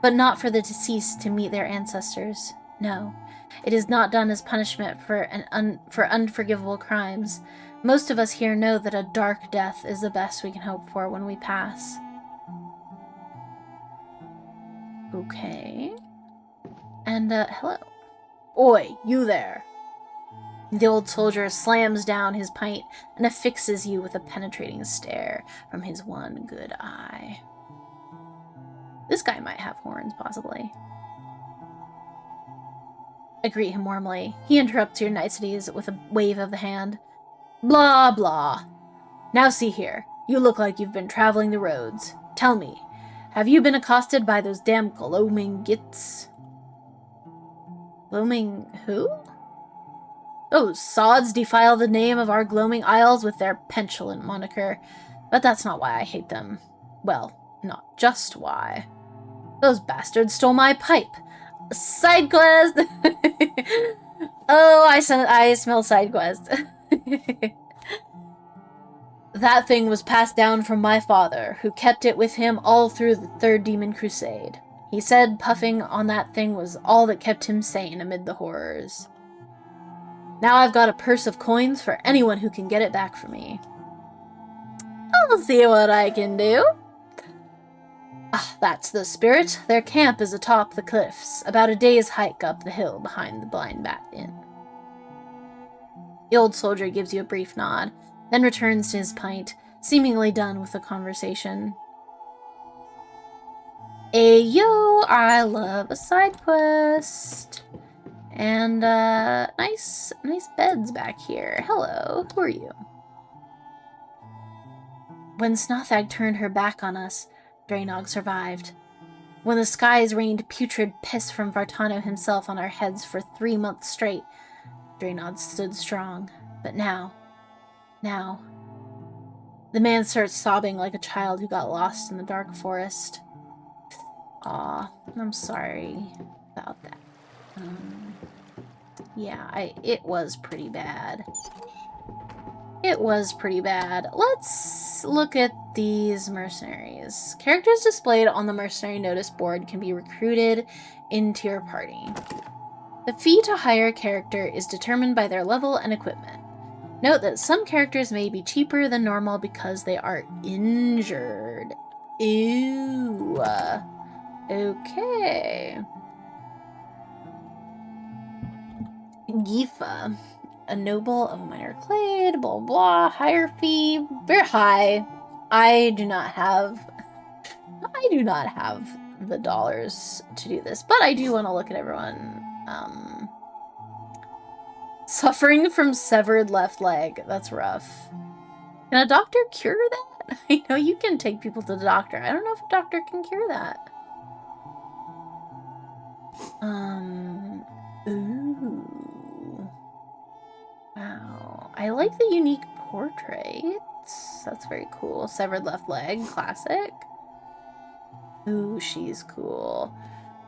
but not for the deceased to meet their ancestors. No, it is not done as punishment for unforgivable crimes. Most of us here know that a dark death is the best we can hope for when we pass. Okay. And, hello. Oi, you there. The old soldier slams down his pint and affixes you with a penetrating stare from his one good eye. This guy might have horns, possibly. I greet him warmly. He interrupts your niceties with a wave of the hand. Blah, blah. Now see here. You look like you've been traveling the roads. Tell me, have you been accosted by those damn gloaming gits? Gloaming who? Those sods defile the name of our gloaming isles with their petulant moniker, but that's not why I hate them. Well, not just why. Those bastards stole my pipe. Side quest! Oh, I smell side quest. That thing was passed down from my father, who kept it with him all through the Third Demon Crusade. He said puffing on that thing was all that kept him sane amid the horrors. Now I've got a purse of coins for anyone who can get it back for me. I'll see what I can do. Ah, that's the spirit. Their camp is atop the cliffs, about a day's hike up the hill behind the Blind Bat Inn. The old soldier gives you a brief nod, then returns to his pint, seemingly done with the conversation. Ayo, I love a side quest. And, nice beds back here. Hello, who are you? When Snothag turned her back on us, Draenog survived. When the skies rained putrid piss from Vartano himself on our heads for 3 months straight, Draenog stood strong. But now, the man starts sobbing like a child who got lost in the dark forest. Aw, I'm sorry about that. Yeah, it was pretty bad. It was pretty bad. Let's look at these mercenaries. Characters displayed on the mercenary notice board can be recruited into your party. The fee to hire a character is determined by their level and equipment. Note that some characters may be cheaper than normal because they are injured. Ew. Okay. Gifa, a noble of a minor clade, blah blah, higher fee, very high. I do not have the dollars to do this, but I do want to look at everyone. Suffering from severed left leg. That's rough. Can a doctor cure that? I know you can take people to the doctor. I don't know if a doctor can cure that. Ooh. Wow. I like the unique portraits. That's very cool. Severed left leg. Classic. Ooh, she's cool.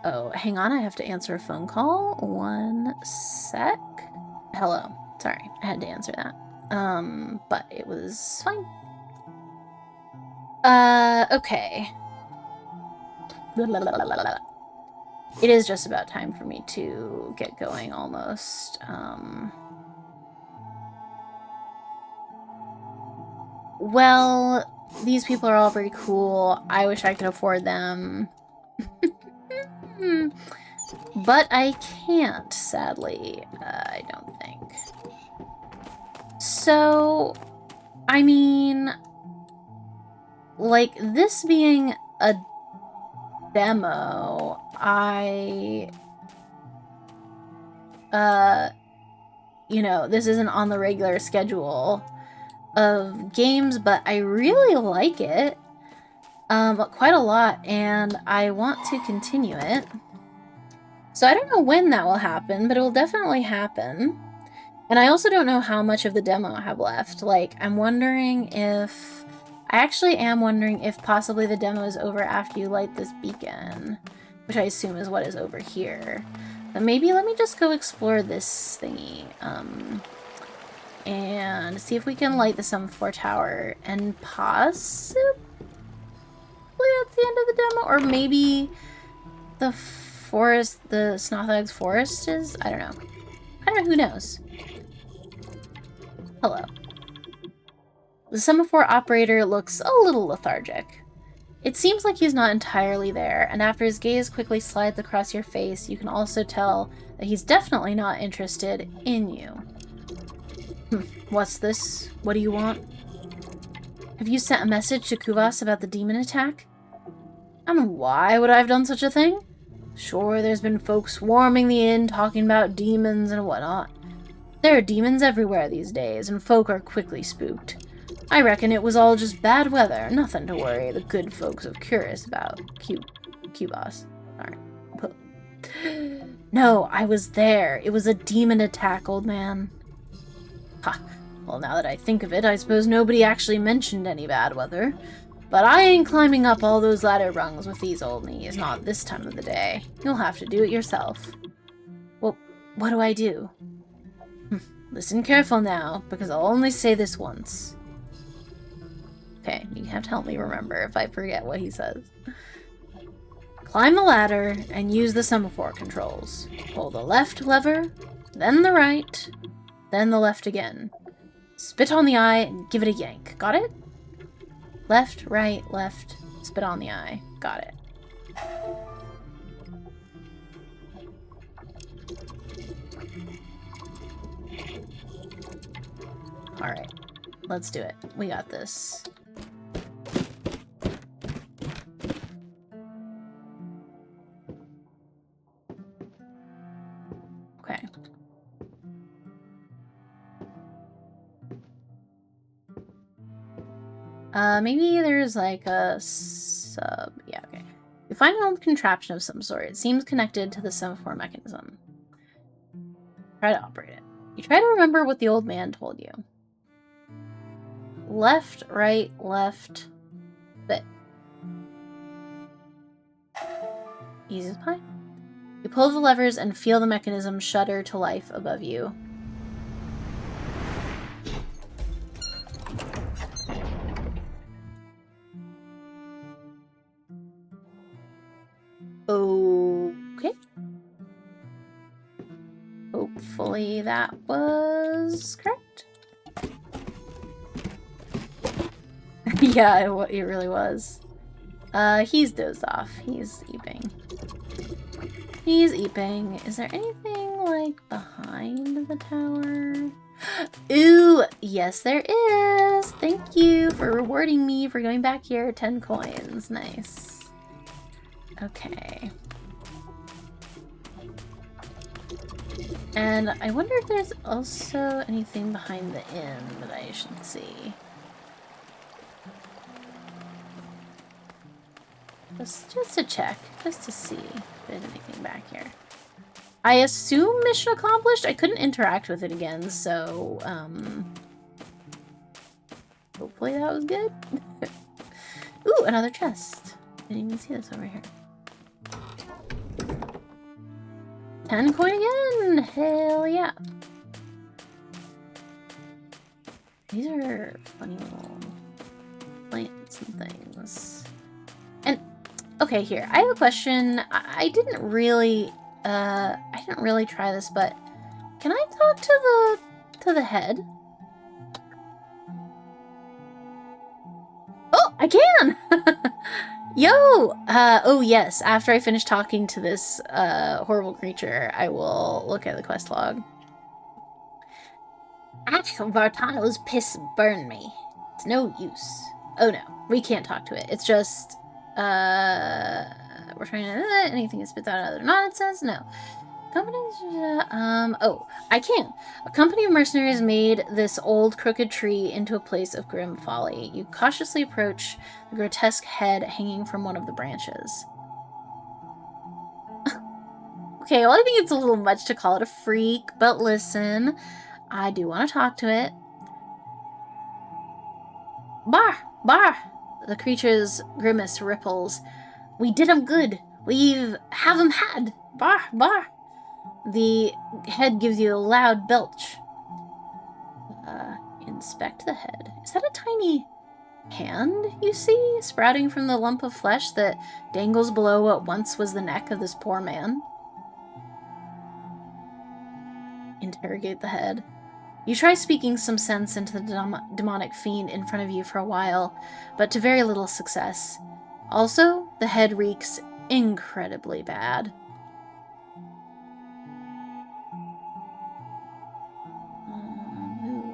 Oh, hang on. I have to answer a phone call. 1 sec. Hello. Sorry. I had to answer that. But it was fine. Okay. It is just about time for me to get going almost. Well, these people are all very cool. I wish I could afford them. But I can't, sadly. I don't think. So, I mean, like, this being a demo, you know, this isn't on the regular schedule of games, but I really like it. Quite a lot, and I want to continue it. So I don't know when that will happen, but it will definitely happen. And I also don't know how much of the demo I have left. Like, I'm wondering if... I actually am wondering if possibly the demo is over after you light this beacon, which I assume is what is over here. But maybe let me just go explore this thingy, and see if we can light the semaphore tower, and possibly at the end of the demo, or maybe the forest, the Snothag's forest is? I don't know, who knows? Hello. The semaphore operator looks a little lethargic. It seems like he's not entirely there, and after his gaze quickly slides across your face, you can also tell that he's definitely not interested in you. What's this? What do you want? Have you sent a message to Kuvas about the demon attack? Why would I have done such a thing? Sure, there's been folks swarming the inn talking about demons and whatnot. There are demons everywhere these days, and folk are quickly spooked. I reckon it was all just bad weather, nothing to worry the good folks are curious about. Q-boss. Alright. No, I was there. It was a demon attack, old man. Ha. Well, now that I think of it, I suppose nobody actually mentioned any bad weather. But I ain't climbing up all those ladder rungs with these old knees, not this time of the day. You'll have to do it yourself. Well, what do I do? Listen careful now, because I'll only say this once. Okay, you have to help me remember if I forget what he says. Climb the ladder and use the semaphore controls. Pull the left lever, then the right, then the left again. Spit on the eye and give it a yank. Got it? Left, right, left, spit on the eye. Got it. Alright, let's do it. We got this. Okay. Maybe there's like a sub... Yeah, okay. You find an old contraption of some sort. It seems connected to the semaphore mechanism. Try to operate it. You try to remember what the old man told you. Left, right, left, bit. Easy as pie. You pull the levers and feel the mechanism shudder to life above you. Okay. Hopefully that was correct. Yeah, it really was. He's dozed off. He's eeping. He's eeping. Is there anything, like, behind the tower? Ooh, yes there is! Thank you for rewarding me for going back here. 10 coins. Nice. Okay. And I wonder if there's also anything behind the inn that I should see. Just to check, just to see if there's anything back here. I assume mission accomplished? I couldn't interact with it again, so, hopefully that was good. Ooh, another chest. Didn't even see this over here. 10 coin again! Hell yeah. These are funny little plants and things. And okay, here I have a question. I didn't really try this, but can I talk to the head? Oh, I can. Yo! Oh yes, after I finish talking to this horrible creature, I will look at the quest log. Vartano's piss burned me. It's no use. Oh no, we can't talk to it. It's just, we're trying to, anything that spits out other nonsense? No. Companies, oh, I can. A company of mercenaries made this old crooked tree into a place of grim folly. You cautiously approach the grotesque head hanging from one of the branches. Okay, well, I think it's a little much to call it a freak, but listen, I do want to talk to it. Bar! Bar! The creature's grimace ripples. We did him good. We've have him had. Bar! Bar! The head gives you a loud belch. Inspect the head. Is that a tiny hand you see sprouting from the lump of flesh that dangles below what once was the neck of this poor man? Interrogate the head. You try speaking some sense into the demonic fiend in front of you for a while, but to very little success. Also, the head reeks incredibly bad.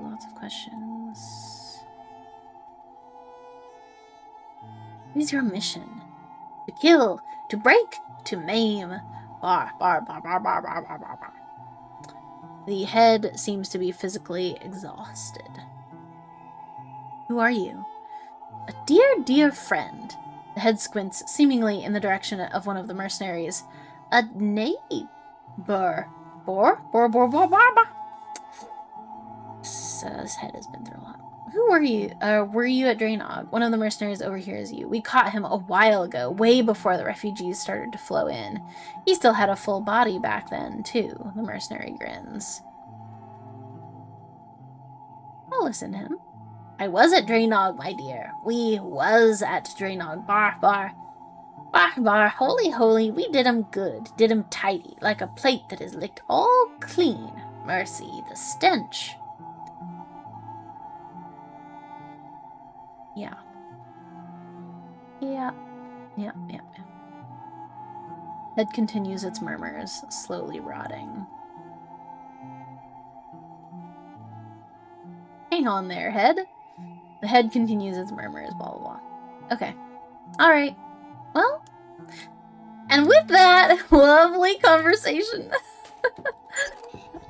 Lots of questions. What is your mission? To kill, to break, to maim. Bar, bar, bar, bar, bar, bar, bar, bar, bar. The head seems to be physically exhausted. Who are you? A dear, dear friend. The head squints, seemingly in the direction of one of the mercenaries. A neighbor. Bor? Bor, bor, bor, bor, bor. His head has been through a lot. Who were you? Were you at Drainog? One of the mercenaries overhears you. We caught him a while ago, way before the refugees started to flow in. He still had a full body back then, too. The mercenary grins. I'll listen to him. I was at Drainog, my dear. We was at Drainog. Bar, bar. Bar, bar. Holy, holy. We did him good. Did him tidy, like a plate that is licked all clean. Mercy, the stench. Yeah. Yeah. Yeah, yeah, yeah. Head continues its murmurs, slowly rotting. Hang on there, head. The head continues its murmurs, blah, blah, blah. Okay. Alright. Well, and with that lovely conversation,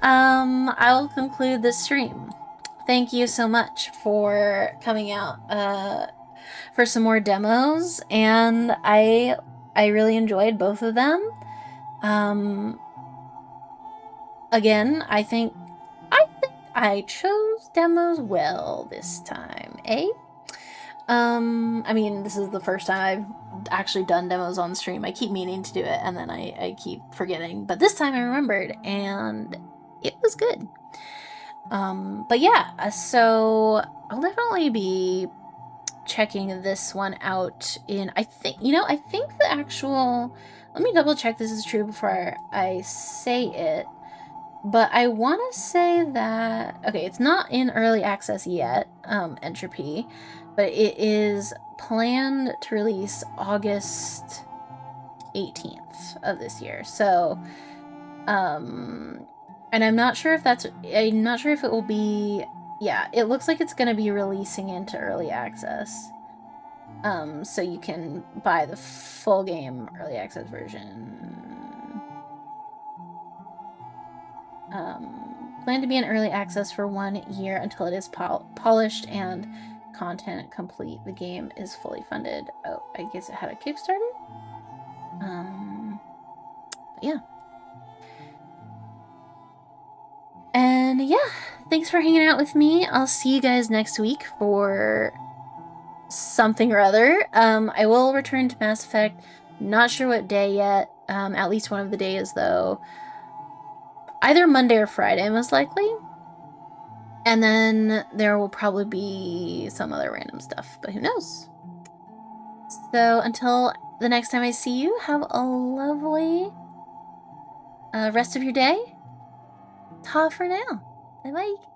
I will conclude this stream. Thank you so much for coming out for some more demos, and I really enjoyed both of them. Again, I think I chose demos well this time, eh? I mean, this is the first time I've actually done demos on stream. I keep meaning to do it, and then I keep forgetting. But this time I remembered, and it was good. But yeah, so I'll definitely be checking this one out in, I think the actual, let me double check this is true before I say it, but I want to say that, okay, it's not in early access yet, Entropy, but it is planned to release August 18th of this year, so, and I'm not sure if it will be, yeah, it looks like it's going to be releasing into early access. So you can buy the full game early access version. Planned to be in early access for 1 year until it is polished and content complete. The game is fully funded. Oh, I guess it had a Kickstarter? Yeah. And yeah, thanks for hanging out with me. I'll see you guys next week for something or other. I will return to Mass Effect. Not sure what day yet. At least one of the days, though. Either Monday or Friday, most likely. And then there will probably be some other random stuff, but who knows? So until the next time I see you, have a lovely rest of your day. Ta for now. Bye-bye.